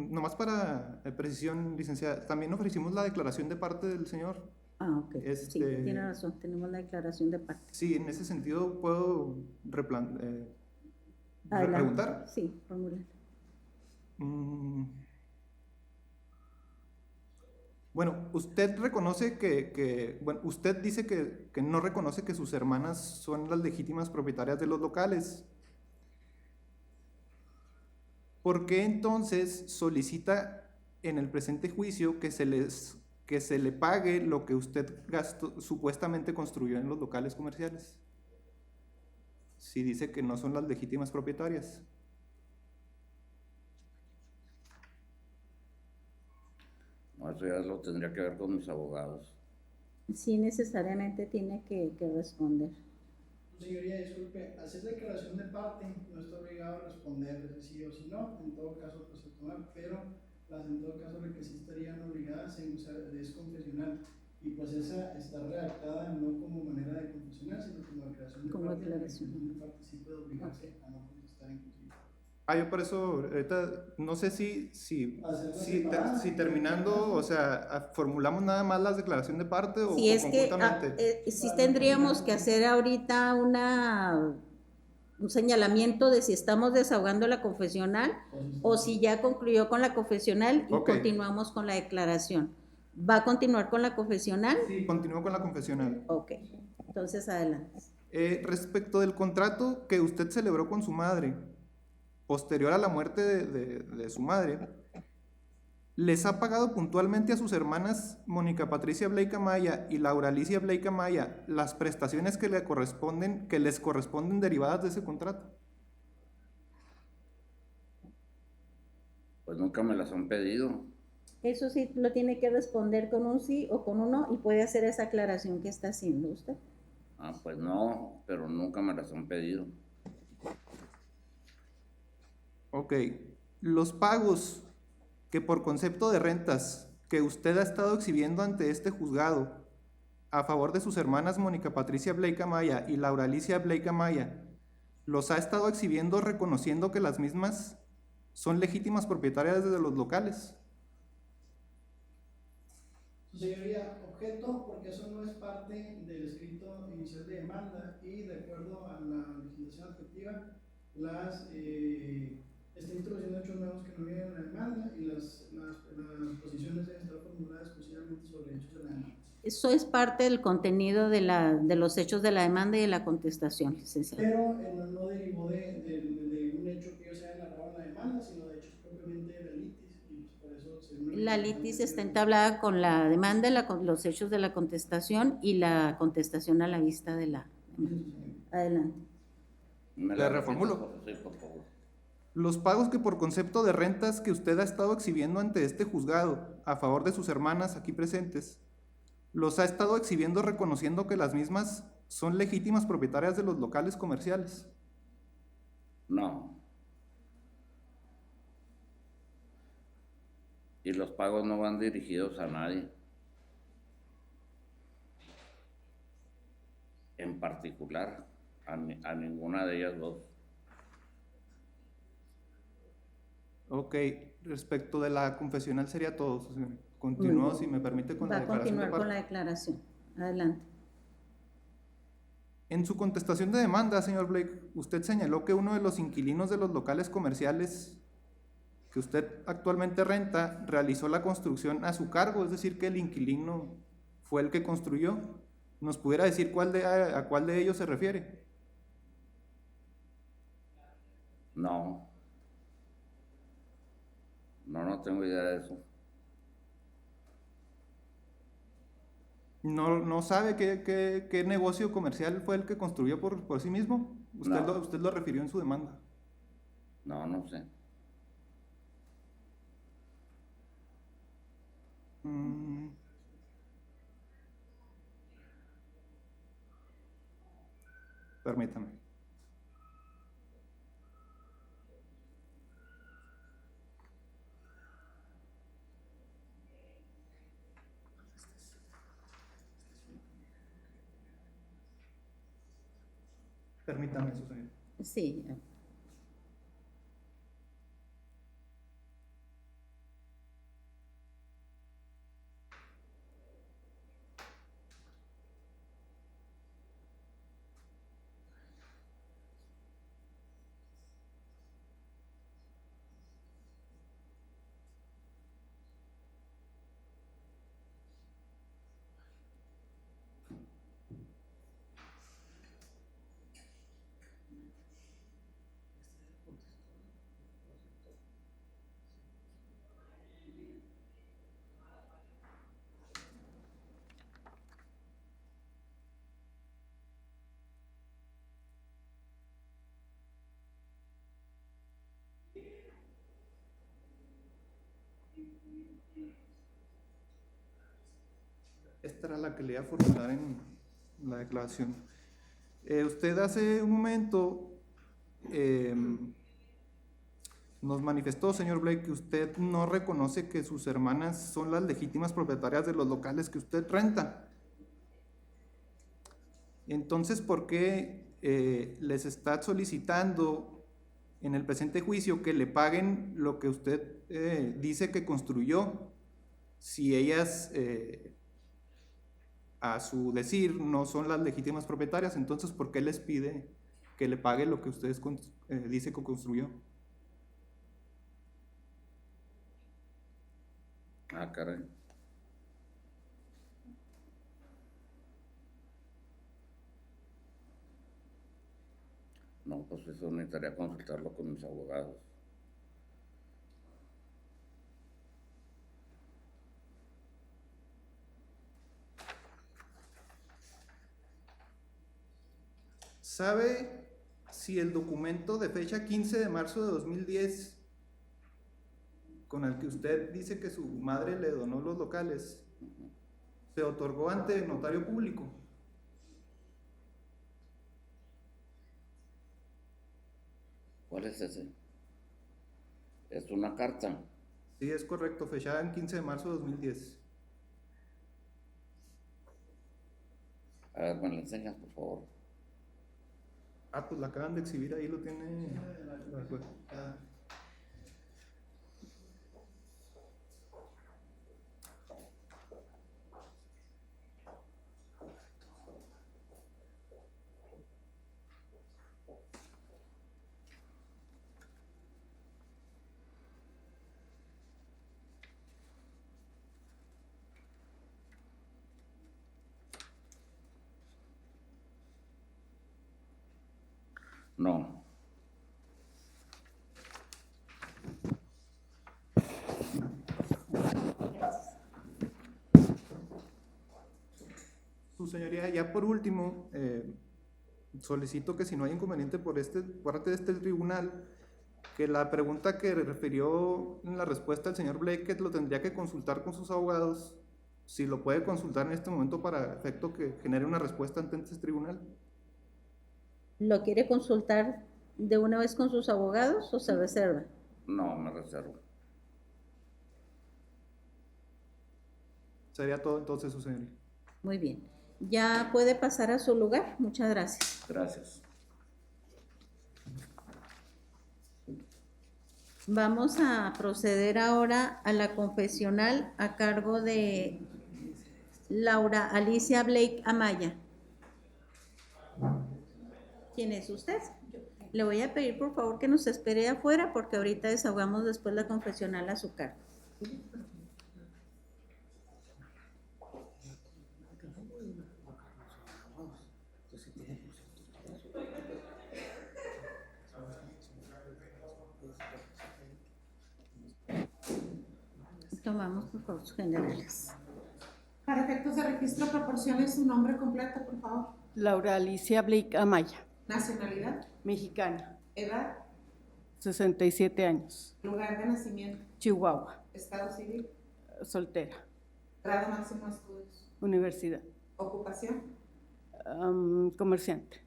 Nomás para precisión, licenciada, también ofrecimos la declaración de parte del señor. Ah, ok. Sí, tiene razón, tenemos la declaración de parte. Sí, en ese sentido puedo preguntar. Sí, formula. Bueno, usted reconoce bueno, usted dice que no reconoce que sus hermanas son las legítimas propietarias de los locales. ¿Por qué entonces solicita en el presente juicio que se le pague lo que usted supuestamente construyó en los locales comerciales? Si dice que no son las legítimas propietarias. Eso ya lo tendría que ver con mis abogados. Sí, necesariamente tiene que responder. Señoría, disculpe, hacer declaración de parte no está obligado a responder si sí o si no, en todo caso pues se toma, pero las en todo caso que sí estarían obligadas en usar es confesional, y pues esa está redactada no como manera de confesional, sino como declaración de Como parte, declaración. de parte sí puede obligarse a no contestar inclusive. Yo por eso, ahorita, no sé si Hacerlo terminando, o sea, formulamos nada más la declaración de parte o Si es que conjuntamente. sí tendríamos que hacer ahorita un señalamiento de si estamos desahogando la confesional o si ya concluyó con la confesional y Ok. continuamos con la declaración. ¿Va a continuar con la confesional? Sí, continúo con la confesional. Ok, entonces adelante. Respecto del contrato que usted celebró con su madre, posterior a la muerte de su madre, ¿les ha pagado puntualmente a sus hermanas Mónica Patricia Blake Amaya y Laura Alicia Blake Amaya las prestaciones que les corresponden derivadas de ese contrato? Pues nunca me las han pedido. Eso sí lo tiene que responder con un sí o con un no y puede hacer esa aclaración que está haciendo usted. Pues no, pero nunca me las han pedido. Ok, los pagos que por concepto de rentas que usted ha estado exhibiendo ante este juzgado a favor de sus hermanas Mónica Patricia Blake Amaya y Laura Alicia Blake Amaya, los ha estado exhibiendo reconociendo que las mismas son legítimas propietarias de los locales. Señoría, objeto, porque eso no es parte del escrito inicial de demanda y de acuerdo a la legislación adjetiva, está introduciendo hechos nuevos que no vienen en la demanda y las posiciones deben estar formuladas exclusivamente sobre hechos de la demanda. Eso es parte del contenido de los hechos de la demanda y de la contestación, licenciado. Pero no derivó de un hecho que ellos hayan narrado en la demanda, sino de hechos propiamente de la litis. Y por eso, la litis está entablada con la demanda, los hechos de la contestación y la contestación a la vista de la demanda. Adelante. ¿Le reformulo? Sí, por favor. Los pagos que por concepto de rentas que usted ha estado exhibiendo ante este juzgado a favor de sus hermanas aquí presentes, los ha estado exhibiendo reconociendo que las mismas son legítimas propietarias de los locales comerciales. No. Y los pagos no van dirigidos a nadie en particular, a ninguna de ellas dos. Ok, respecto de la confesional sería todo. Continúo, si me permite, con la declaración de Va a continuar con la parte. declaración. Adelante. En su contestación de demanda, señor Blake, usted señaló que uno de los inquilinos de los locales comerciales que usted actualmente renta realizó la construcción a su cargo, es decir, que el inquilino fue el que construyó. ¿Nos pudiera decir a cuál de ellos se refiere? No. No tengo idea de eso. ¿No sabe qué negocio comercial fue el que construyó por sí mismo? Usted lo refirió en su demanda. No sé. Permítame. Permítame eso, señor. Sí. Esta era la que le iba a formular en la declaración. Usted hace un momento nos manifestó, señor Blake, que usted no reconoce que sus hermanas son las legítimas propietarias de los locales que usted renta. Entonces, ¿por qué les está solicitando en el presente juicio que le paguen lo que usted dice que construyó, si ellas, a su decir, no son las legítimas propietarias? Entonces, ¿por qué les pide que le pague lo que usted dice que construyó? Ah, caray. No, pues eso necesitaría consultarlo con mis abogados. ¿Sabe si el documento de fecha 15 de marzo de 2010, con el que usted dice que su madre le donó los locales, se otorgó ante el notario público? ¿Cuál es ese? Es una carta. Sí, es correcto, fechada en 15 de marzo de 2010. A ver, ¿me la enseñas, por favor? Ah, pues la acaban de exhibir, ahí lo tiene. No. Su señoría, ya por último, solicito que, si no hay inconveniente por parte de este tribunal, que la pregunta que refirió en la respuesta el señor Blake lo tendría que consultar con sus abogados, si lo puede consultar en este momento para efecto que genere una respuesta ante este tribunal. ¿Lo quiere consultar de una vez con sus abogados o se reserva? No, me reservo. Sería todo entonces, su señoría. Muy bien. Ya puede pasar a su lugar. Muchas gracias. Gracias. Vamos a proceder ahora a la confesional a cargo de Laura Alicia Blake Amaya. ¿Quién es usted? Le voy a pedir por favor que nos espere afuera porque ahorita desahogamos después la confesional a su cargo. Tomamos por favor sus generales. Para efectos de registro, proporcione su nombre completo, por favor. Laura Alicia Blake Amaya, Nacionalidad, mexicana, edad, 67 años, lugar de nacimiento, Chihuahua, estado civil, soltera, grado máximo de estudios, universidad, ocupación. Comerciante.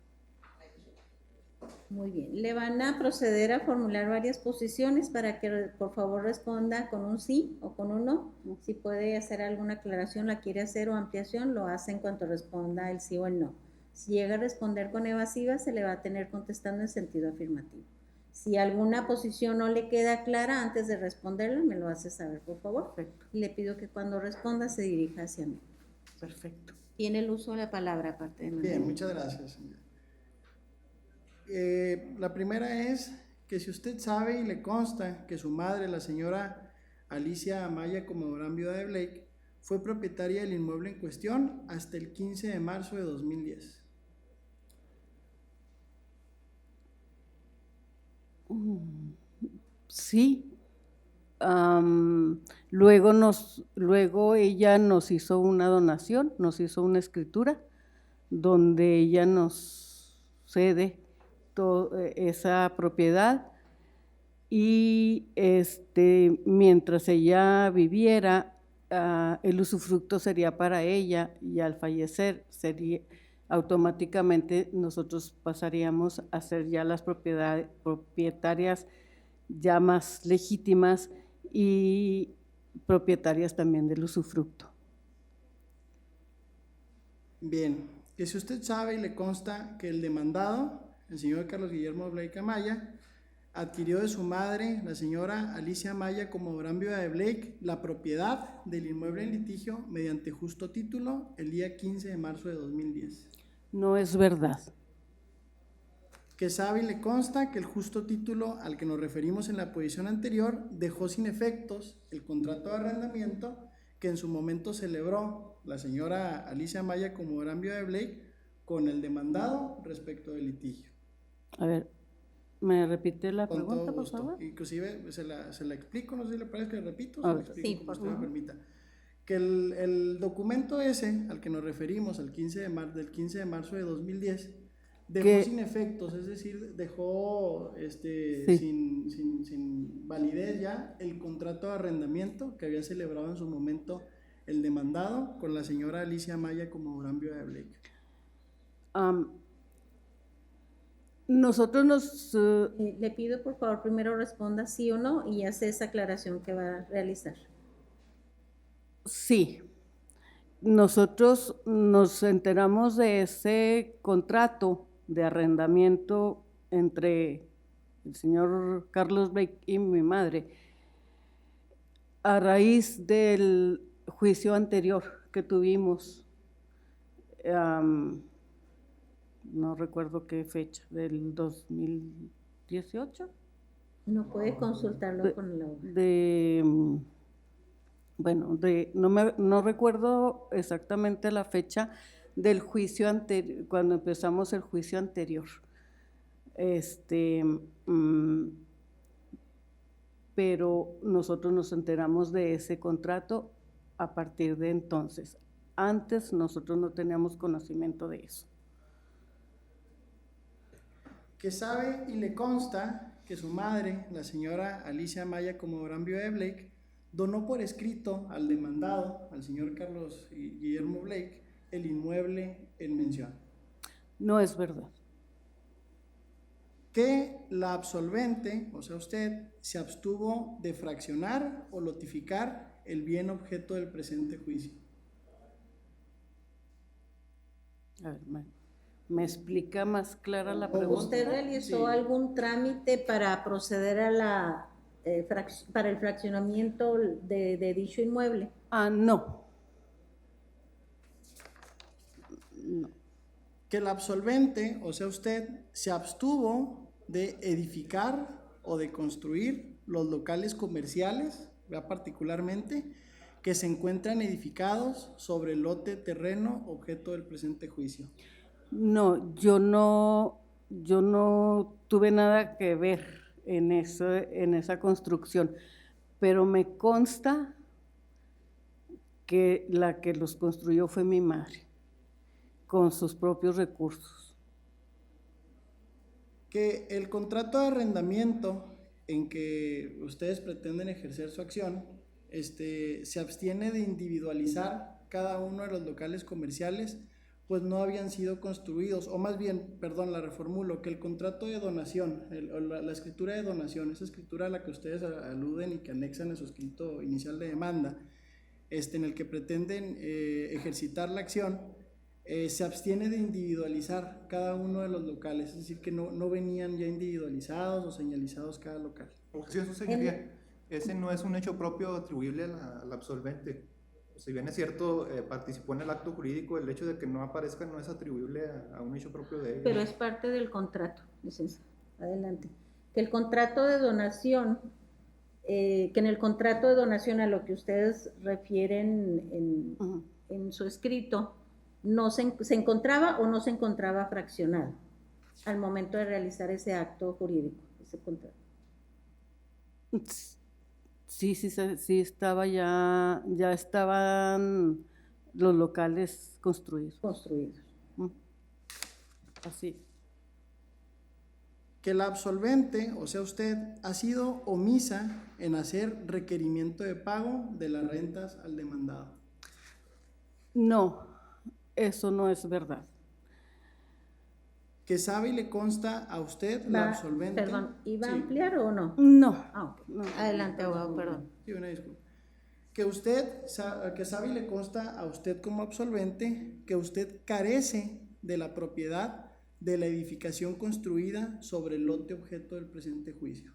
Muy bien. Le van a proceder a formular varias posiciones para que por favor responda con un sí o con un no. Si puede hacer alguna aclaración, la quiere hacer o ampliación, lo hace en cuanto responda el sí o el no. Si llega a responder con evasiva, se le va a tener contestando en sentido afirmativo. Si alguna posición no le queda clara antes de responderla, me lo hace saber, por favor. Perfecto. Le pido que cuando responda se dirija hacia mí. Perfecto. Tiene el uso de la palabra, aparte de Bien, muchas gracias, señora. La primera es que si usted sabe y le consta que su madre, la señora Alicia Amaya Comodorán, viuda de Blake, fue propietaria del inmueble en cuestión hasta el 15 de marzo de 2010. Sí. Luego ella nos hizo una donación, nos hizo una escritura donde ella nos cede esa propiedad y mientras ella viviera el usufructo sería para ella y al fallecer sería automáticamente nosotros pasaríamos a ser ya las propietarias ya más legítimas y propietarias también del usufructo. Bien, que si usted sabe y le consta que el demandado, el señor Carlos Guillermo Blake Amaya, adquirió de su madre, la señora Alicia Amaya, como gran viuda de Blake, la propiedad del inmueble en litigio mediante justo título el día 15 de marzo de 2010. No es verdad. Que sabe y le consta que el justo título al que nos referimos en la posición anterior dejó sin efectos el contrato de arrendamiento que en su momento celebró la señora Alicia Amaya como gran viuda de Blake con el demandado respecto del litigio. A ver, ¿me repite la Con pregunta, todo por gusto. favor? Inclusive se la explico, no sé si le parece que le repito, A se la ver. explico Sí, como por usted me favor. permita. Que el documento ese al que nos referimos, el 15 del 15 de marzo de 2010, dejó Que- sin efectos, es decir, dejó Sí. sin validez ya el contrato de arrendamiento que había celebrado en su momento el demandado con la señora Alicia Amaya como gran viuda de Blake. Nosotros nos... Le pido por favor primero responda sí o no y hace esa aclaración que va a realizar. sí, nosotros nos enteramos de ese contrato de arrendamiento entre el señor Carlos Blake y mi madre a raíz del juicio anterior que tuvimos, no recuerdo qué fecha, del 2018, No puede consultarlo con la no recuerdo exactamente la fecha del juicio anterior, cuando empezamos el juicio anterior. Pero nosotros nos enteramos de ese contrato a partir de entonces. Antes nosotros no teníamos conocimiento de eso. Que sabe y le consta que su madre, la señora Alicia Amaya, como gran viuda de Blake, donó por escrito al demandado, al señor Carlos Guillermo Blake, el inmueble en mención. No es verdad. Que la absolvente, o sea usted, se abstuvo de fraccionar o lotificar el bien objeto del presente juicio. A ver, ¿me explica más clara la pregunta? ¿Usted realizó Sí. algún trámite para proceder a la para el fraccionamiento de dicho inmueble? No. Que la absolvente, o sea usted, se abstuvo de edificar o de construir los locales comerciales, ¿verdad? Particularmente, que se encuentran edificados sobre el lote terreno objeto del presente juicio. No, yo no tuve nada que ver en esa construcción, pero me consta que la que los construyó fue mi madre, con sus propios recursos. Que el contrato de arrendamiento en que ustedes pretenden ejercer su acción, se abstiene de individualizar cada uno de los locales comerciales, pues no habían sido construidos, o más bien, perdón, la reformulo, que el contrato de donación, la escritura de donación, esa escritura a la que ustedes aluden y que anexan en su escrito inicial de demanda, en el que pretenden ejercitar la acción, se abstiene de individualizar cada uno de los locales, es decir, que no venían ya individualizados o señalizados cada local. Objeción, señoría. Ese no es un hecho propio atribuible a la absolvente. Si bien es cierto, participó en el acto jurídico, el hecho de que no aparezca no es atribuible a un hecho propio de ella. Pero es parte del contrato, licenciado. Adelante. Que el contrato de donación, que en el contrato de donación a lo que ustedes refieren en su escrito, no se encontraba o no se encontraba fraccionado al momento de realizar ese acto jurídico, ese contrato. Sí estaba ya estaban los locales construidos. Construidos. Así. que la absolvente, o sea usted, ha sido omisa en hacer requerimiento de pago de las rentas al demandado. No, eso no es verdad. Que sabe y le consta a usted, la absolvente. Perdón, ¿iba a Sí. ampliar o no? No. Ah, ok. No. Adelante, abogado, perdón. Sí, una disculpa. Que usted, que sabe y le consta a usted como absolvente que usted carece de la propiedad de la edificación construida sobre el lote objeto del presente juicio.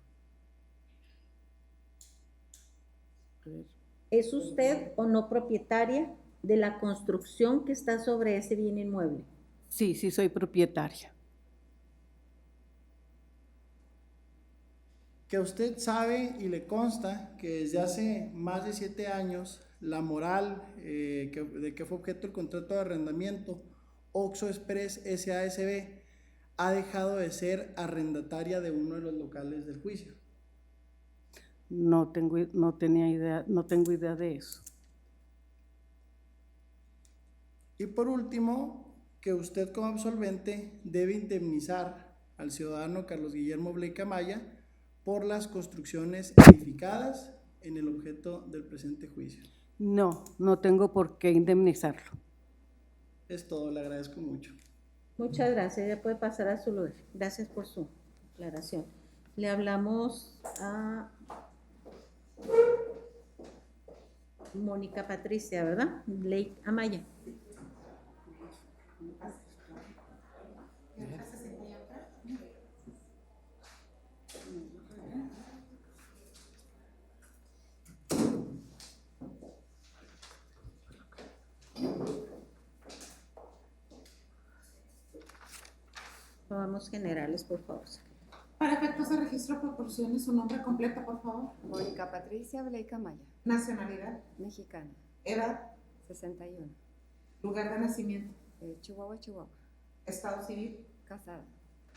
¿Es usted o no propietaria de la construcción que está sobre ese bien inmueble? Sí, sí soy propietaria. Que usted sabe y le consta que desde hace más de 7 años la moral de que fue objeto el contrato de arrendamiento, Oxxo Express S.A.S.B., ha dejado de ser arrendataria de uno de los locales del juicio. No tengo idea de eso. Y por último, que usted como absolvente debe indemnizar al ciudadano Carlos Guillermo Blake Amaya por las construcciones edificadas en el objeto del presente juicio. No, no tengo por qué indemnizarlo. Es todo, le agradezco mucho. Muchas gracias, ya puede pasar a su lugar. Gracias por su aclaración. Le hablamos a Mónica Patricia, ¿verdad? Blake Amaya. Vamos generales, por favor. Para efectos de registro, proporcione su nombre completo, por favor. Mónica Patricia Blake Amaya, Nacionalidad, mexicana, edad, 61, lugar de nacimiento, Chihuahua, Chihuahua, estado civil, casada,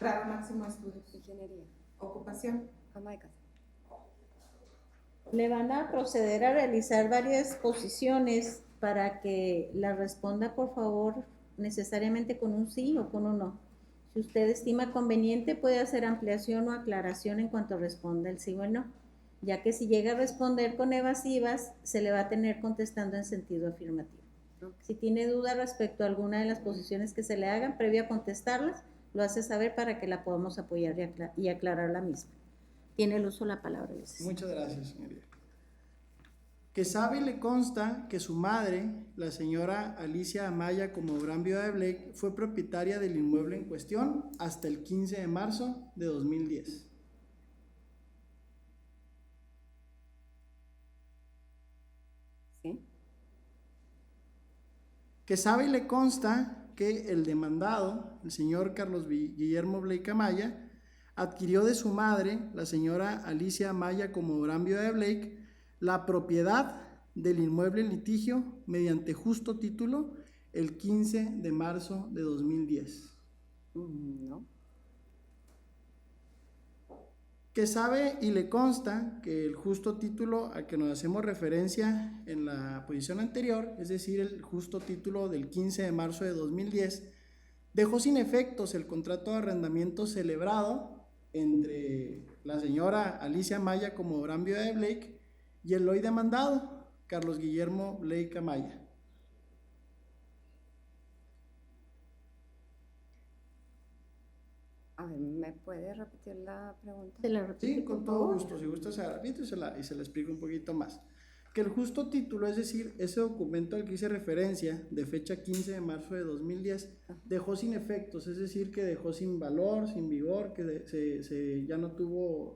grado máximo de estudios, ingeniería, ocupación. ama de casa. Le van a proceder a realizar varias posiciones para que la responda, por favor, necesariamente con un sí o con un no. Si usted estima conveniente, puede hacer ampliación o aclaración en cuanto responda el sí o el no, ya que si llega a responder con evasivas, se le va a tener contestando en sentido afirmativo. Si tiene duda respecto a alguna de las posiciones que se le hagan, previo a contestarlas, lo hace saber para que la podamos apoyar y aclarar la misma. Tiene el uso de la palabra, licenciado. Muchas gracias, señoría. Que sabe y le consta que su madre, la señora Alicia Amaya, como gran viuda de Blake, fue propietaria del inmueble en cuestión hasta el 15 de marzo de 2010. ¿Sí? Que sabe y le consta que el demandado, el señor Carlos Guillermo Blake Amaya, adquirió de su madre, la señora Alicia Amaya, como gran viuda de Blake, la propiedad del inmueble en litigio mediante justo título el 15 de marzo de 2010. No. Que sabe y le consta que el justo título al que nos hacemos referencia en la posición anterior, es decir, el justo título del 15 de marzo de 2010, dejó sin efectos el contrato de arrendamiento celebrado entre la señora Alicia Amaya como gran viuda de Blake y el hoy demandado, Carlos Guillermo Blake Amaya. A ver, ¿me puede repetir la pregunta? ¿Se la repite, Sí, con por todo favor? gusto. Si gusta, se la repito y se la explico un poquito más. Que el justo título, es decir, ese documento al que hice referencia, de fecha 15 de marzo de 2010, dejó sin efectos, es decir, que dejó sin valor, sin vigor, que ya no tuvo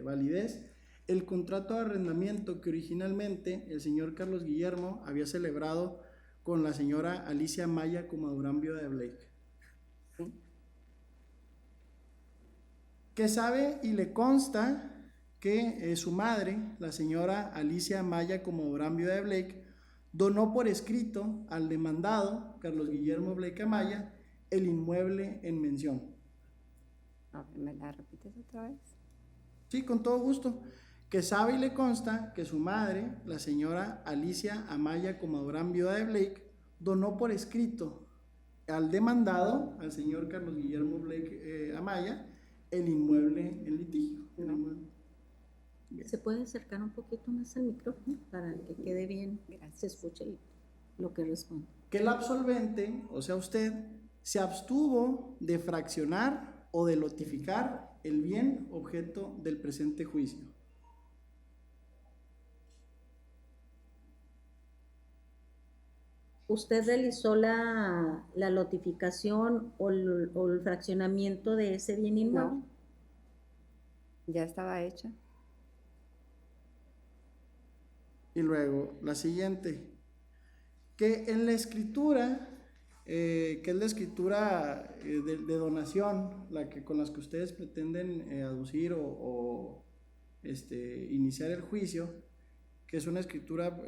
validez el contrato de arrendamiento que originalmente el señor Carlos Guillermo había celebrado con la señora Alicia Amaya como gran viuda de Blake. ¿Sí? Que sabe y le consta que su madre, la señora Alicia Amaya, como gran viuda de Blake, donó por escrito al demandado, Carlos Guillermo Blake Amaya, el inmueble en mención. A ver, ¿me la repites otra vez? Sí, con todo gusto. Que sabe y le consta que su madre, la señora Alicia Amaya, como gran viuda de Blake, donó por escrito al demandado, al señor Carlos Guillermo Blake Amaya, el inmueble en litigio. El inmueble. ¿Se puede acercar un poquito más al micrófono para que quede bien, se escuche lo que responde? Que el absolvente, o sea usted, se abstuvo de fraccionar o de lotificar el bien objeto del presente juicio. ¿Usted realizó la lotificación o el fraccionamiento de ese bien inmueble? No, ya estaba hecha. Y luego, la siguiente, que en la escritura, que es la escritura de donación, con las que ustedes pretenden aducir o iniciar el juicio, que es una escritura,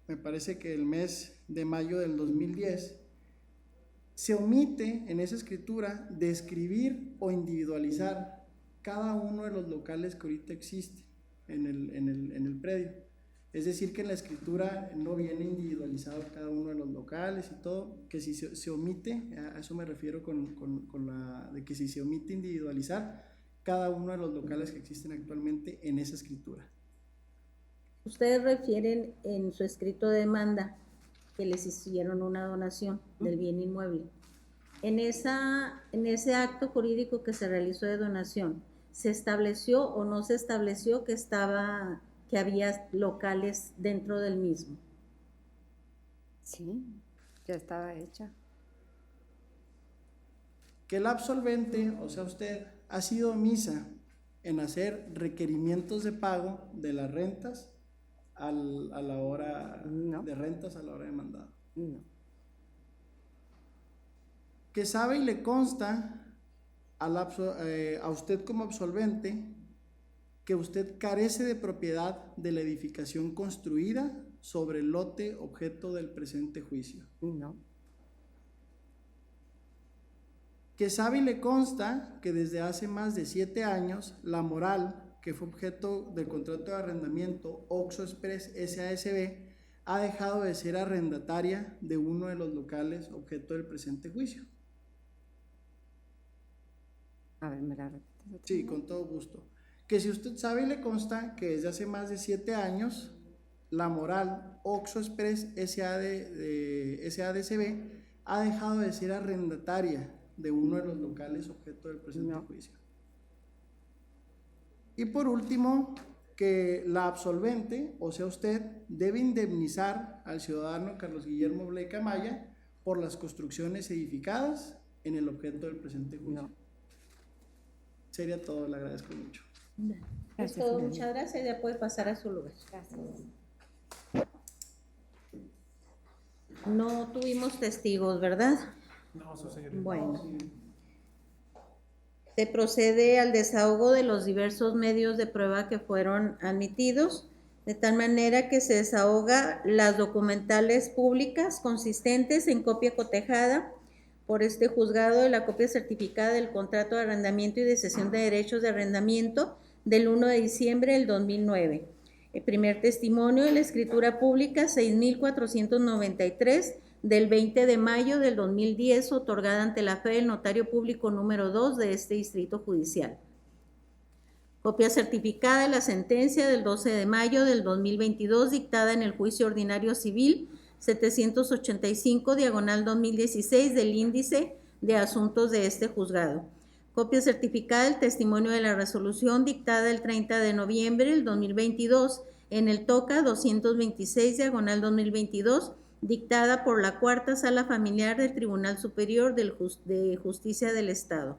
me parece que el mes de mayo del 2010, se omite en esa escritura describir o individualizar cada uno de los locales que ahorita existen en el predio. Es decir, que en la escritura no viene individualizado cada uno de los locales y todo, que si se omite, a eso me refiero con la de que si se omite individualizar cada uno de los locales que existen actualmente en esa escritura. Ustedes refieren en su escrito de demanda que les hicieron una donación del bien inmueble. En ese acto jurídico que se realizó de donación, ¿se estableció o no se estableció que había locales dentro del mismo? Sí, ya estaba hecha. Que el absolvente, o sea usted, ha sido omisa en hacer requerimientos de pago de las rentas a la hora de rentas a la hora de mandado. No. Que sabe y le consta a usted como absolvente que usted carece de propiedad de la edificación construida sobre el lote objeto del presente juicio. No. Que sabe y le consta que desde hace más de 7 años la Moral, que fue objeto del contrato de arrendamiento Oxxo Express SASB, ha dejado de ser arrendataria de uno de los locales objeto del presente juicio. A ver, ¿me la repites? Sí, con todo gusto. Que si usted sabe y le consta que desde hace más de 7 años la Moral Oxxo Express SADCB ha dejado de ser arrendataria de uno de los locales objeto del presente juicio. Y por último, que la absolvente, o sea usted, debe indemnizar al ciudadano Carlos Guillermo Blake Amaya por las construcciones edificadas en el objeto del presente juicio. No. Sería todo, le agradezco mucho. Es todo, muchas gracias, ya puede pasar a su lugar. Gracias. No tuvimos testigos, ¿verdad? No, su señoría. Bueno. Se procede al desahogo de los diversos medios de prueba que fueron admitidos, de tal manera que se desahoga las documentales públicas consistentes en copia cotejada por este juzgado de la copia certificada del contrato de arrendamiento y de cesión de derechos de arrendamiento del 1 de diciembre del 2009. El primer testimonio de la escritura pública 6.493 del 20 de mayo del 2010, otorgada ante la fe del notario público número 2 de este distrito judicial. Copia certificada de la sentencia del 12 de mayo del 2022, dictada en el juicio ordinario civil 785/2016 del índice de asuntos de este juzgado. Copia certificada del testimonio de la resolución dictada el 30 de noviembre del 2022 en el TOCA 226/2022, dictada por la Cuarta Sala Familiar del Tribunal Superior de Justicia del Estado.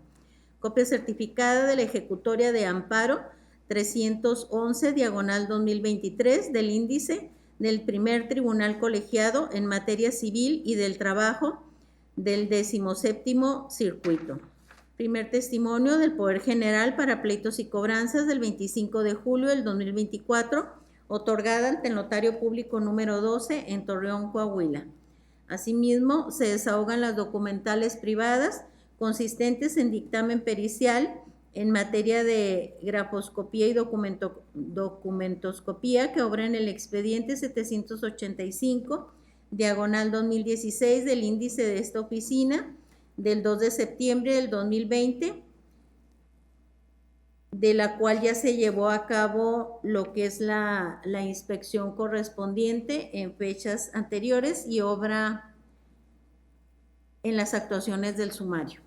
Copia certificada de la ejecutoria de amparo 311/2023 del índice del primer tribunal colegiado en materia civil y del trabajo del 17º circuito. Primer testimonio del Poder General para pleitos y cobranzas del 25 de julio del 2024, otorgada ante el notario público número 12 en Torreón, Coahuila. Asimismo, se desahogan las documentales privadas consistentes en dictamen pericial en materia de grafoscopía y documentoscopía que obra en el expediente 785/2016 del índice de esta oficina del 2 de septiembre del 2020, de la cual ya se llevó a cabo lo que es la inspección correspondiente en fechas anteriores y obra en las actuaciones del sumario.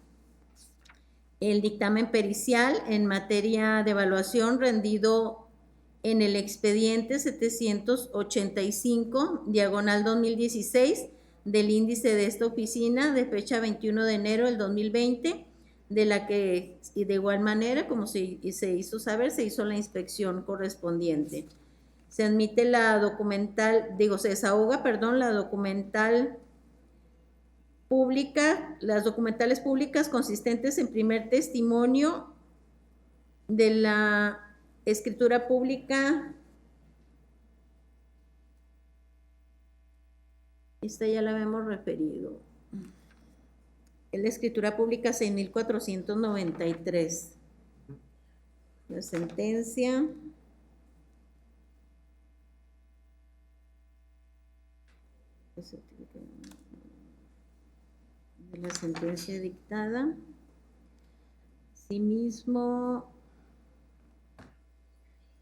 El dictamen pericial en materia de evaluación rendido en el expediente 785, diagonal 2016, del índice de esta oficina de fecha 21 de enero del 2020, de la que, y de igual manera, como se hizo saber, se hizo la inspección correspondiente. Se admite la documental, se desahoga, perdón, la documental pública, las documentales públicas consistentes en primer testimonio de la escritura pública. Esta ya la habíamos referido. Es la escritura pública 6493. La sentencia. De la sentencia dictada. Asimismo,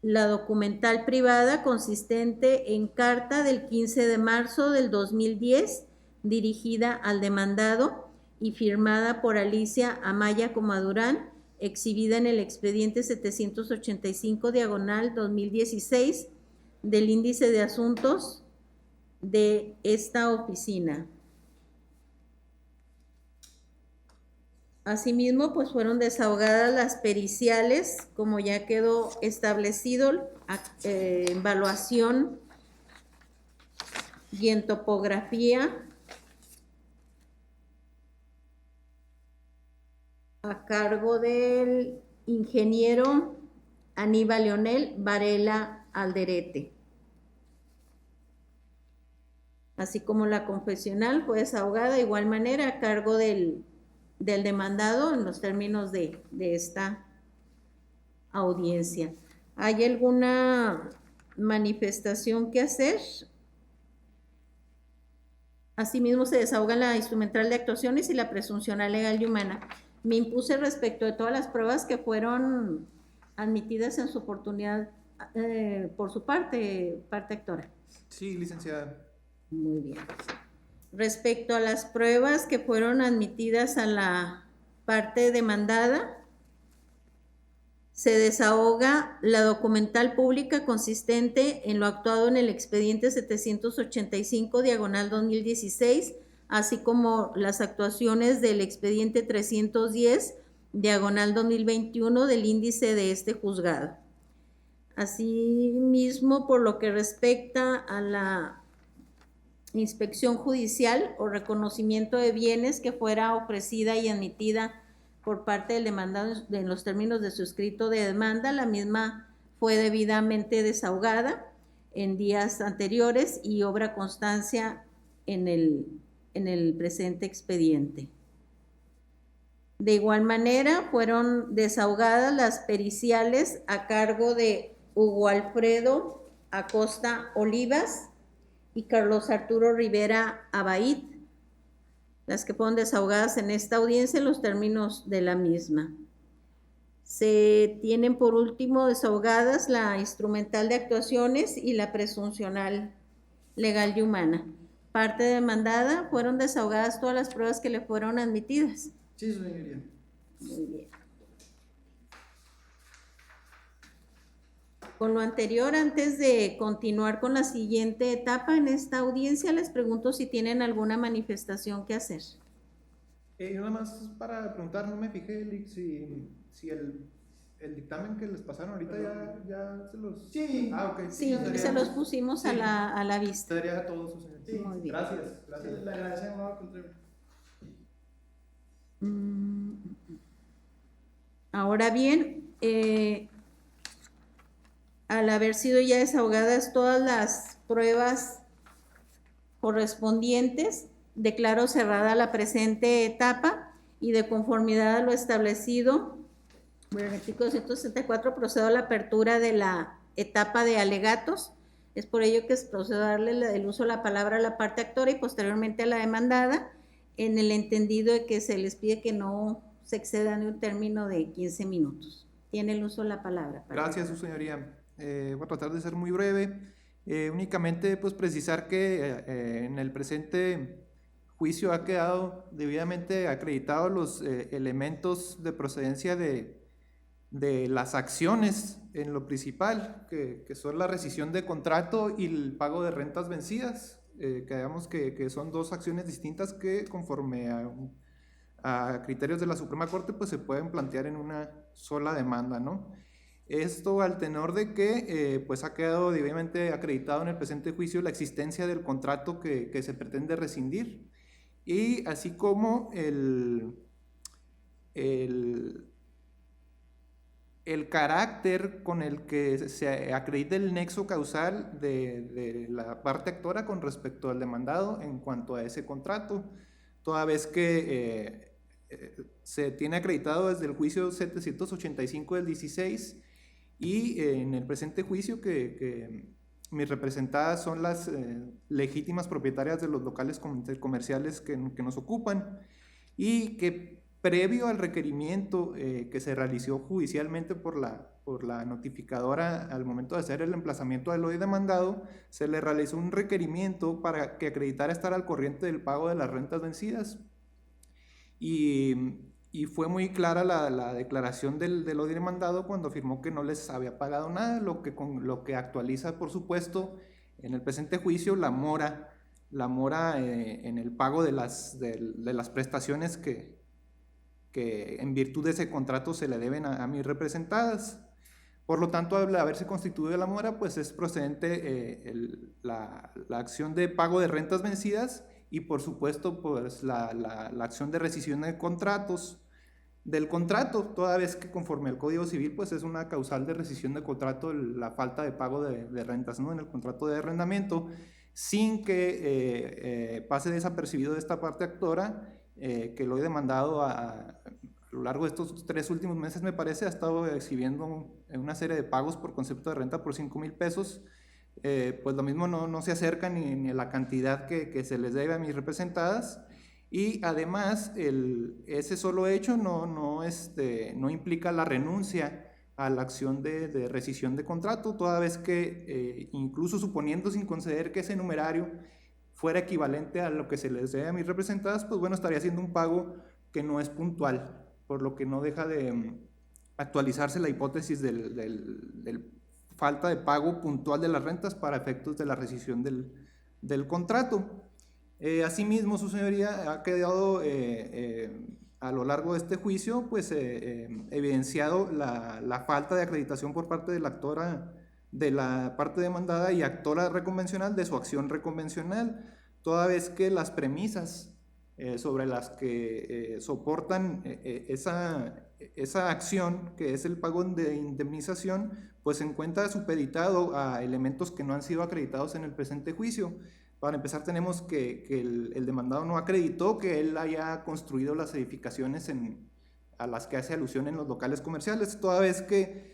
la documental privada consistente en carta del 15 de marzo del 2010 dirigida al demandado y firmada por Alicia Amaya Comadurán, exhibida en el expediente 785 diagonal 2016 del índice de asuntos de esta oficina. Asimismo, pues fueron desahogadas las periciales, como ya quedó establecido, evaluación y en topografía a cargo del ingeniero Aníbal Leonel Varela Alderete. Así como la confesional fue desahogada de igual manera a cargo del demandado en los términos de esta audiencia. ¿Hay alguna manifestación que hacer? Asimismo, se desahoga la instrumental de actuaciones y la presuncional legal y humana. Me impuse respecto de todas las pruebas que fueron admitidas en su oportunidad por su parte actora. Sí, licenciada. Muy bien. Respecto a las pruebas que fueron admitidas a la parte demandada, se desahoga la documental pública consistente en lo actuado en el expediente 785 diagonal 2016, así como las actuaciones del expediente 310 diagonal 2021 del índice de este juzgado. Asimismo, por lo que respecta a la inspección judicial o reconocimiento de bienes que fuera ofrecida y admitida por parte del demandado en los términos de su escrito de demanda, la misma fue debidamente desahogada en días anteriores y obra constancia en el presente expediente. De igual manera, fueron desahogadas las periciales a cargo de Hugo Alfredo Acosta Olivas y Carlos Arturo Rivera Abaid, las que fueron desahogadas en esta audiencia en los términos de la misma. Se tienen por último desahogadas la instrumental de actuaciones y la presuncional legal y humana. Parte demandada, fueron desahogadas todas las pruebas que le fueron admitidas. Sí, su señoría. Muy bien. Con lo anterior, antes de continuar con la siguiente etapa en esta audiencia, les pregunto si tienen alguna manifestación que hacer. Nada más para preguntar, no me fijé si el dictamen que les pasaron ahorita ya se los... Sí. Ah, ok. Sí, se los pusimos a la vista. Estaría a todos, su señoría. Sí. Muy bien. Gracias. Le agradecemos al contrario. Ahora bien, al haber sido ya desahogadas todas las pruebas correspondientes, declaro cerrada la presente etapa y de conformidad a lo establecido por el artículo 264 procedo a la apertura de la etapa de alegatos. Es por ello que procedo a darle el uso de la palabra a la parte actora y posteriormente a la demandada, en el entendido de que se les pide que no se exceda de un término de 15 minutos. Tiene el uso de la palabra. Gracias, su señoría. Voy a tratar de ser muy breve. Únicamente pues precisar que en el presente juicio ha quedado debidamente acreditados los elementos de procedencia de las acciones en lo principal, que son la rescisión de contrato y el pago de rentas vencidas, que digamos que son dos acciones distintas que conforme a criterios de la Suprema Corte pues se pueden plantear en una sola demanda, ¿no? Esto al tenor de que pues ha quedado debidamente acreditado en el presente juicio la existencia del contrato que se pretende rescindir, y así como el carácter con el que se acredita el nexo causal de la parte actora con respecto al demandado en cuanto a ese contrato, toda vez que se tiene acreditado desde el juicio 785 del 16, y en el presente juicio que mis representadas son las legítimas propietarias de los locales comerciales que nos ocupan, y que previo al requerimiento que se realizó judicialmente por la notificadora al momento de hacer el emplazamiento del hoy demandado, se le realizó un requerimiento para que acreditara estar al corriente del pago de las rentas vencidas. Y fue muy clara la declaración del hoy demandado cuando afirmó que no les había pagado nada, lo que actualiza, por supuesto, en el presente juicio la mora en el pago de las prestaciones que en virtud de ese contrato se le deben a mis representadas. Por lo tanto, al haberse constituido la mora, pues es procedente la acción de pago de rentas vencidas y, por supuesto, pues la acción de rescisión de contratos del contrato, toda vez que conforme al Código Civil, pues es una causal de rescisión de contrato la falta de pago de rentas, ¿no?, en el contrato de arrendamiento, sin que pase desapercibido de esta parte actora, que lo he demandado a lo largo de estos 3 últimos meses, me parece, ha estado exhibiendo una serie de pagos por concepto de renta por 5,000 pesos, pues lo mismo no se acerca ni a la cantidad que se les debe a mis representadas, y además ese solo hecho no implica la renuncia a la acción de rescisión de contrato, toda vez que incluso suponiendo sin conceder que ese numerario fuera equivalente a lo que se les debe a mis representadas, pues bueno, estaría haciendo un pago que no es puntual, por lo que no deja de actualizarse la hipótesis del falta de pago puntual de las rentas para efectos de la rescisión del contrato. Asimismo, su señoría, ha quedado a lo largo de este juicio pues evidenciado la falta de acreditación por parte de la actora de la parte demandada y actora reconvencional de su acción reconvencional, toda vez que las premisas sobre las que soportan esa acción, que es el pago de indemnización, pues se encuentra supeditado a elementos que no han sido acreditados en el presente juicio. Para empezar, tenemos que el demandado no acreditó que él haya construido las edificaciones a las que hace alusión en los locales comerciales, toda vez que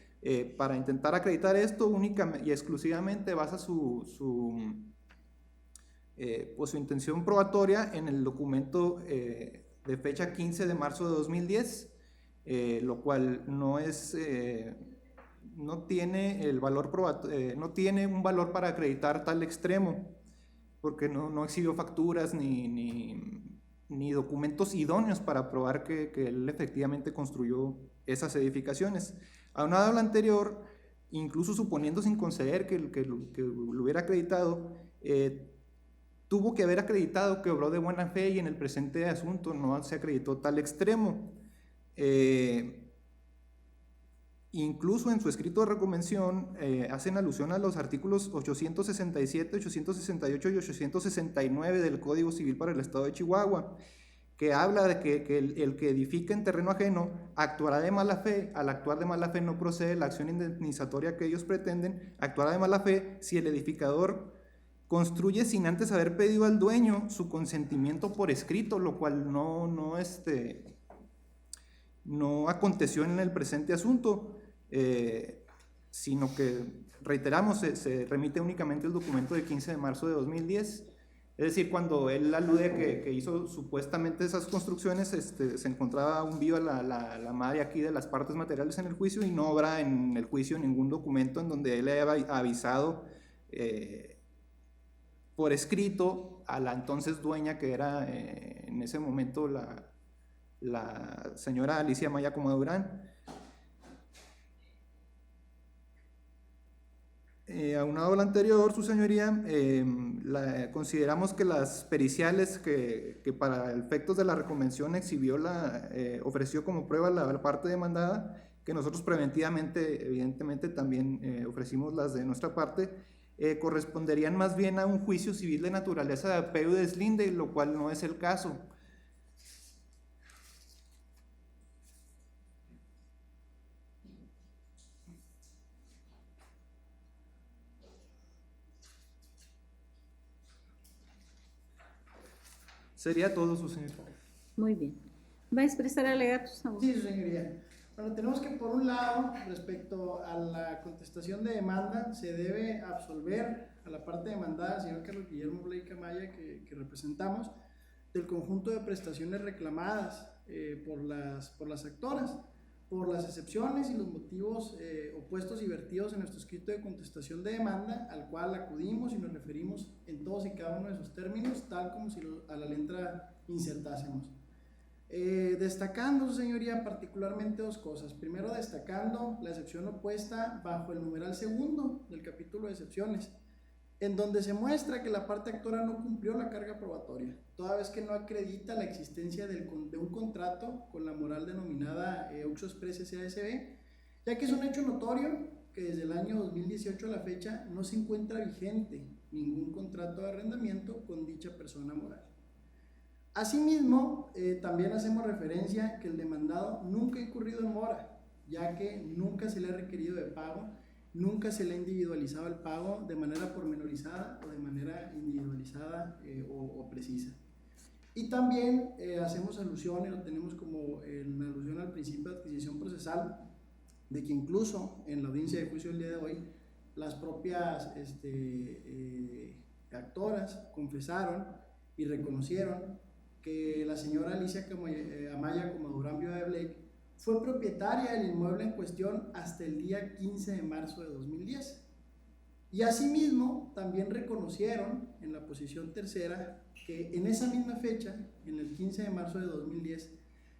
para intentar acreditar esto únicamente y exclusivamente basa su intención probatoria en el documento de fecha 15 de marzo de 2010, lo cual no tiene el valor no tiene un valor para acreditar tal extremo, porque no exhibió facturas ni documentos idóneos para probar que él efectivamente construyó esas edificaciones. Aunado a lo anterior, incluso suponiendo sin conceder que lo hubiera acreditado, tuvo que haber acreditado que obró de buena fe, y en el presente asunto no se acreditó tal extremo. Incluso en su escrito de reconvención hacen alusión a los artículos 867, 868 y 869 del Código Civil para el Estado de Chihuahua, que habla de que el que edifica en terreno ajeno actuará de mala fe. Al actuar de mala fe no procede la acción indemnizatoria que ellos pretenden. Actuará de mala fe si el edificador construye sin antes haber pedido al dueño su consentimiento por escrito, lo cual no aconteció en el presente asunto, sino que, reiteramos, se remite únicamente el documento de 15 de marzo de 2010, Es decir, cuando él alude que hizo supuestamente esas construcciones, se encontraba aún viva la madre aquí de las partes materiales en el juicio y no habrá en el juicio ningún documento en donde él haya avisado por escrito a la entonces dueña, que era en ese momento la señora Alicia Amaya Coma Durán. Aunado a lo anterior, su señoría, consideramos que las periciales que para efectos de la reconvención ofreció como prueba la parte demandada, que nosotros preventivamente, evidentemente, también ofrecimos las de nuestra parte, corresponderían más bien a un juicio civil de naturaleza de apego y deslinde, lo cual no es el caso. Sería todo, su señoría. Muy bien. ¿Va a expresar alegatos? Sí, su señoría. Bueno, tenemos que por un lado, respecto a la contestación de demanda, se debe absolver a la parte demandada, al señor Carlos Guillermo Blake Amaya, que representamos, del conjunto de prestaciones reclamadas por las actoras, por las excepciones y los motivos opuestos y vertidos en nuestro escrito de contestación de demanda, al cual acudimos y nos referimos en todos y cada uno de sus términos, tal como si a la letra insertásemos. Destacando, su señoría, particularmente dos cosas. Primero, destacando la excepción opuesta bajo el numeral segundo del capítulo de excepciones, en donde se muestra que la parte actora no cumplió la carga probatoria, toda vez que no acredita la existencia de un contrato con la moral denominada Auxo Express S.A.S.B., ya que es un hecho notorio que desde el año 2018 a la fecha no se encuentra vigente ningún contrato de arrendamiento con dicha persona moral. Asimismo, también hacemos referencia que el demandado nunca ha incurrido en mora, ya que nunca se le ha requerido de pago, nunca se le ha individualizado el pago de manera pormenorizada o de manera individualizada o precisa. Y también hacemos alusión, y lo tenemos como en alusión al principio de adquisición procesal, de que incluso en la audiencia de juicio del día de hoy, las propias actoras confesaron y reconocieron que la señora Alicia Amaya Coma Durán, viuda de Blake, fue propietaria del inmueble en cuestión hasta el día 15 de marzo de 2010. Y asimismo, también reconocieron en la posición tercera que en esa misma fecha, en el 15 de marzo de 2010,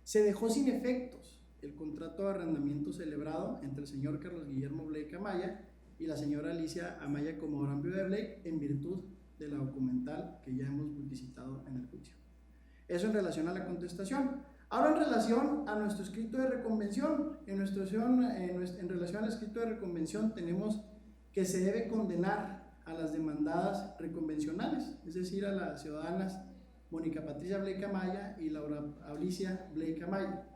se dejó sin efectos el contrato de arrendamiento celebrado entre el señor Carlos Guillermo Blake Amaya y la señora Alicia Amaya Coma Durán, viuda de Blake, en virtud de la documental que ya hemos publicitado en el juicio. Eso en relación a la contestación. Ahora en relación a nuestro escrito de reconvención, en relación al escrito de reconvención tenemos que se debe condenar a las demandadas reconvencionales, es decir, a las ciudadanas Mónica Patricia Blake Amaya y Laura Alicia Blake Amaya,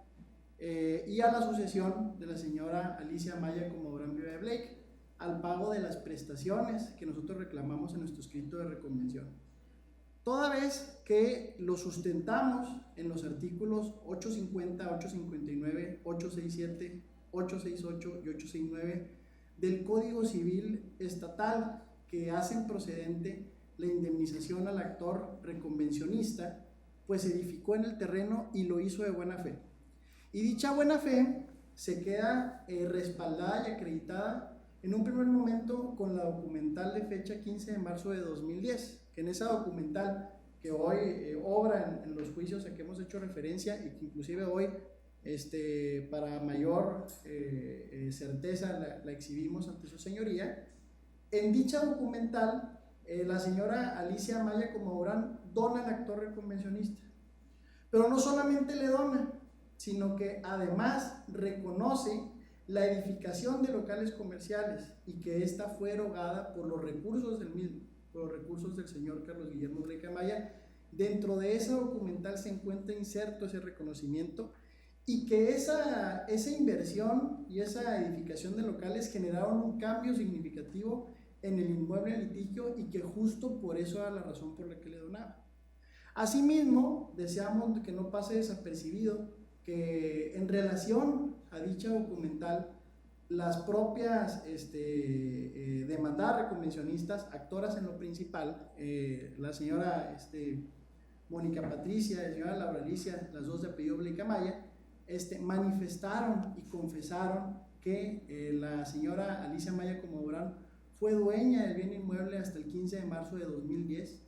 y a la sucesión de la señora Alicia Amaya Coma Durán, viuda de Blake, al pago de las prestaciones que nosotros reclamamos en nuestro escrito de reconvención. Toda vez que lo sustentamos en los artículos 850, 859, 867, 868 y 869 del Código Civil Estatal, que hacen procedente la indemnización al actor reconvencionista, pues se edificó en el terreno y lo hizo de buena fe. Y dicha buena fe se queda respaldada y acreditada en un primer momento con la documental de fecha 15 de marzo de 2010, que en esa documental que hoy obra en los juicios a que hemos hecho referencia y que inclusive hoy para mayor certeza la exhibimos ante su señoría, en dicha documental la señora Alicia Amaya Coma Durán dona al actor reconvencionista, pero no solamente le dona, sino que además reconoce la edificación de locales comerciales y que ésta fue erogada por los recursos del mismo, por los recursos del señor Carlos Guillermo Blake Amaya. Dentro de esa documental se encuentra inserto ese reconocimiento y que esa inversión y esa edificación de locales generaron un cambio significativo en el inmueble en litigio y que justo por eso era la razón por la que le donaba. Asimismo, deseamos que no pase desapercibido que en relación a dicha documental, las propias demandadas reconvencionistas, actoras en lo principal, la señora Mónica Patricia y la señora Laura Alicia, las dos de apellido Blake Amaya, manifestaron y confesaron que la señora Alicia Amaya Comodoran fue dueña del bien inmueble hasta el 15 de marzo de 2010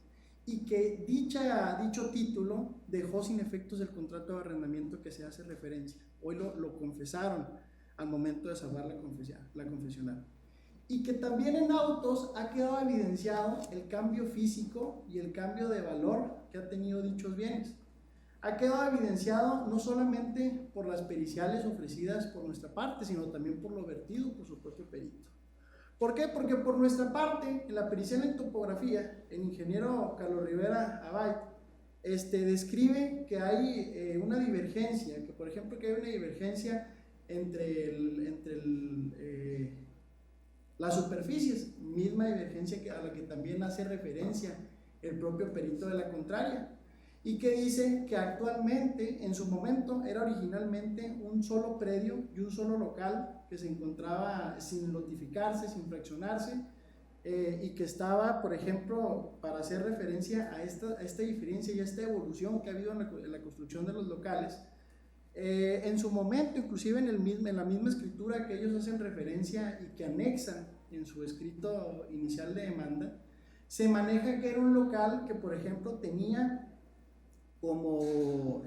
y que dicho título dejó sin efectos el contrato de arrendamiento que se hace referencia. Hoy lo confesaron al momento de salvar la confesional. Y que también en autos ha quedado evidenciado el cambio físico y el cambio de valor que ha tenido dichos bienes. Ha quedado evidenciado no solamente por las periciales ofrecidas por nuestra parte, sino también por lo vertido por su propio perito. ¿Por qué? Porque por nuestra parte, en la pericial en topografía, el ingeniero Carlos Rivera Abay describe que hay una divergencia, que por ejemplo que hay una divergencia entre las superficies, misma divergencia a la que también hace referencia el propio perito de la contraria, y que dice que actualmente, en su momento, era originalmente un solo predio y un solo local que se encontraba sin lotificarse, sin fraccionarse, y que estaba, por ejemplo, para hacer referencia a esta diferencia y a esta evolución que ha habido en la construcción de los locales, en su momento, inclusive en la misma escritura que ellos hacen referencia y que anexan en su escrito inicial de demanda, se maneja que era un local que, por ejemplo, tenía como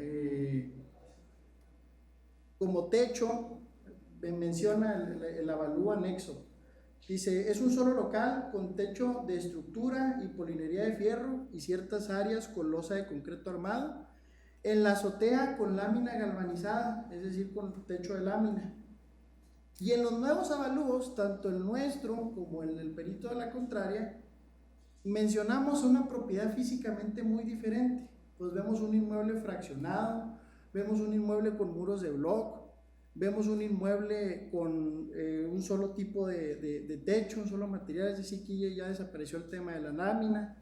techo, menciona el avalúo anexo, dice, es un solo local con techo de estructura y polinería de fierro y ciertas áreas con losa de concreto armado, en la azotea con lámina galvanizada, es decir, con techo de lámina. Y en los nuevos avalúos, tanto el nuestro como el del perito de la contraria, mencionamos una propiedad físicamente muy diferente. Pues vemos un inmueble fraccionado, vemos un inmueble con muros de bloc, vemos un inmueble con un solo tipo de techo, un solo material, es decir, que ya desapareció el tema de la lámina.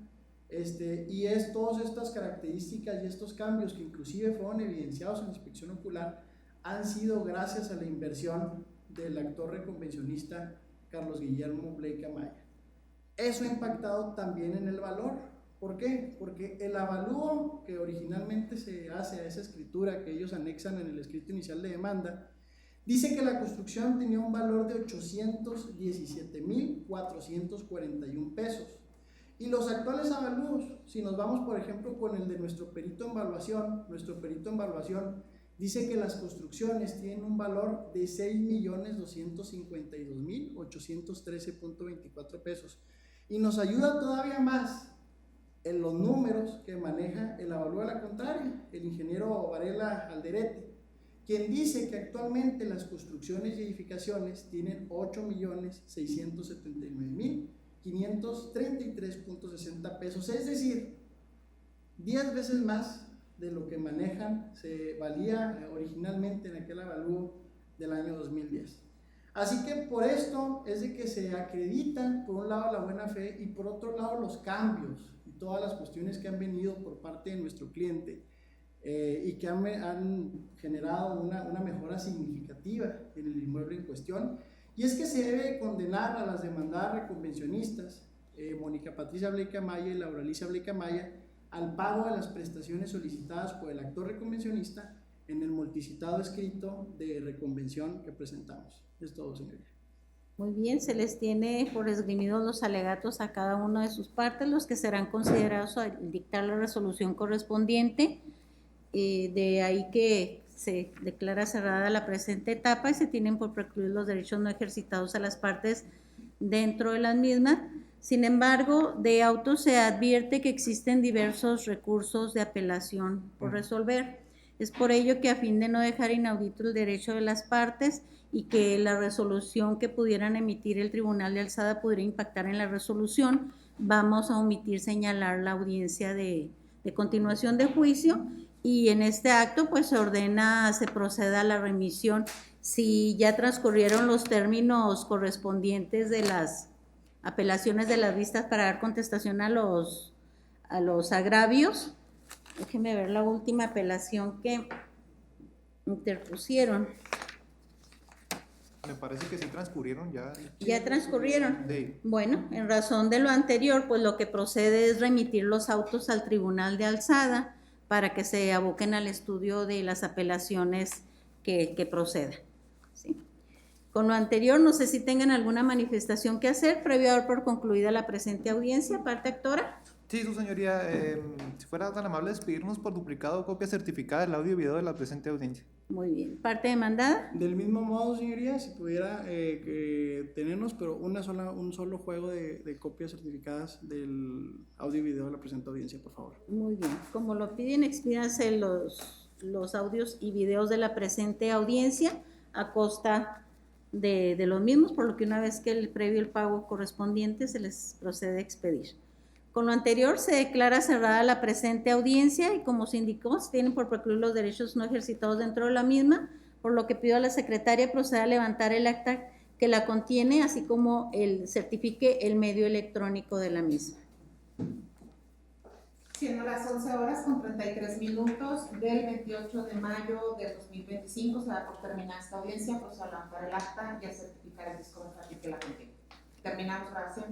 Y todas estas características y estos cambios que inclusive fueron evidenciados en la inspección ocular han sido gracias a la inversión del actor reconvencionista Carlos Guillermo Blake Amaya. Eso ha impactado también en el valor. ¿Por qué? Porque el avalúo que originalmente se hace a esa escritura que ellos anexan en el escrito inicial de demanda dice que la construcción tenía un valor de 817,441 pesos. Y los actuales avalúos, si nos vamos por ejemplo con el de nuestro perito en evaluación dice que las construcciones tienen un valor de 6,252,813.24 pesos. Y nos ayuda todavía más en los números que maneja el avalúo de la contraria, el ingeniero Varela Alderete, quien dice que actualmente las construcciones y edificaciones tienen 8,679,533.60 pesos, es decir, 10 veces más de lo que se valía originalmente en aquel avalúo del año 2010. Así que por esto es de que se acreditan por un lado la buena fe y por otro lado los cambios y todas las cuestiones que han venido por parte de nuestro cliente y que han generado una mejora significativa en el inmueble en cuestión. Y es que se debe condenar a las demandadas reconvencionistas, Mónica Patricia Blake Amaya y Laura Alicia Blake Amaya, al pago de las prestaciones solicitadas por el actor reconvencionista en el multicitado escrito de reconvención que presentamos. Es todo, señoría. Muy bien, se les tiene por esgrimidos los alegatos a cada una de sus partes, los que serán considerados al dictar la resolución correspondiente. De ahí que se declara cerrada la presente etapa y se tienen por precluir los derechos no ejercitados a las partes dentro de las mismas. Sin embargo, de auto se advierte que existen diversos recursos de apelación por resolver. Es por ello que, a fin de no dejar inaudito el derecho de las partes y que la resolución que pudieran emitir el Tribunal de Alzada pudiera impactar en la resolución, vamos a omitir señalar la audiencia de continuación de juicio, y en este acto pues se proceda a la remisión si ya transcurrieron los términos correspondientes de las apelaciones de las vistas para dar contestación a los agravios. Déjenme ver la última apelación que interpusieron. Me parece que sí transcurrieron ya. ¿Ya transcurrieron? Sí. Bueno, en razón de lo anterior, pues lo que procede es remitir los autos al Tribunal de Alzada para que se aboquen al estudio de las apelaciones que procedan. ¿Sí? Con lo anterior, no sé si tengan alguna manifestación que hacer previo a dar por concluida la presente audiencia. Parte actora. Sí, su señoría, si fuera tan amable despedirnos por duplicado o copia certificada del audio y video de la presente audiencia. Muy bien. Parte demandada. Del mismo modo, señoría, si pudiera tenernos, pero un solo juego de copias certificadas del audio y video de la presente audiencia, por favor. Muy bien. Como lo piden, expídanse los audios y videos de la presente audiencia a costa de los mismos, por lo que una vez que previo el pago correspondiente se les procede a expedir. Con lo anterior, se declara cerrada la presente audiencia y como se indicó, se tienen por precluir los derechos no ejercitados dentro de la misma, por lo que pido a la secretaria proceda a levantar el acta que la contiene, así como certifique el medio electrónico de la misma. Siendo las 11:33 del 28 de mayo de 2025, se da por terminada esta audiencia, proceda a levantar el acta y a certificar el disco que la contiene. Terminamos, gracias.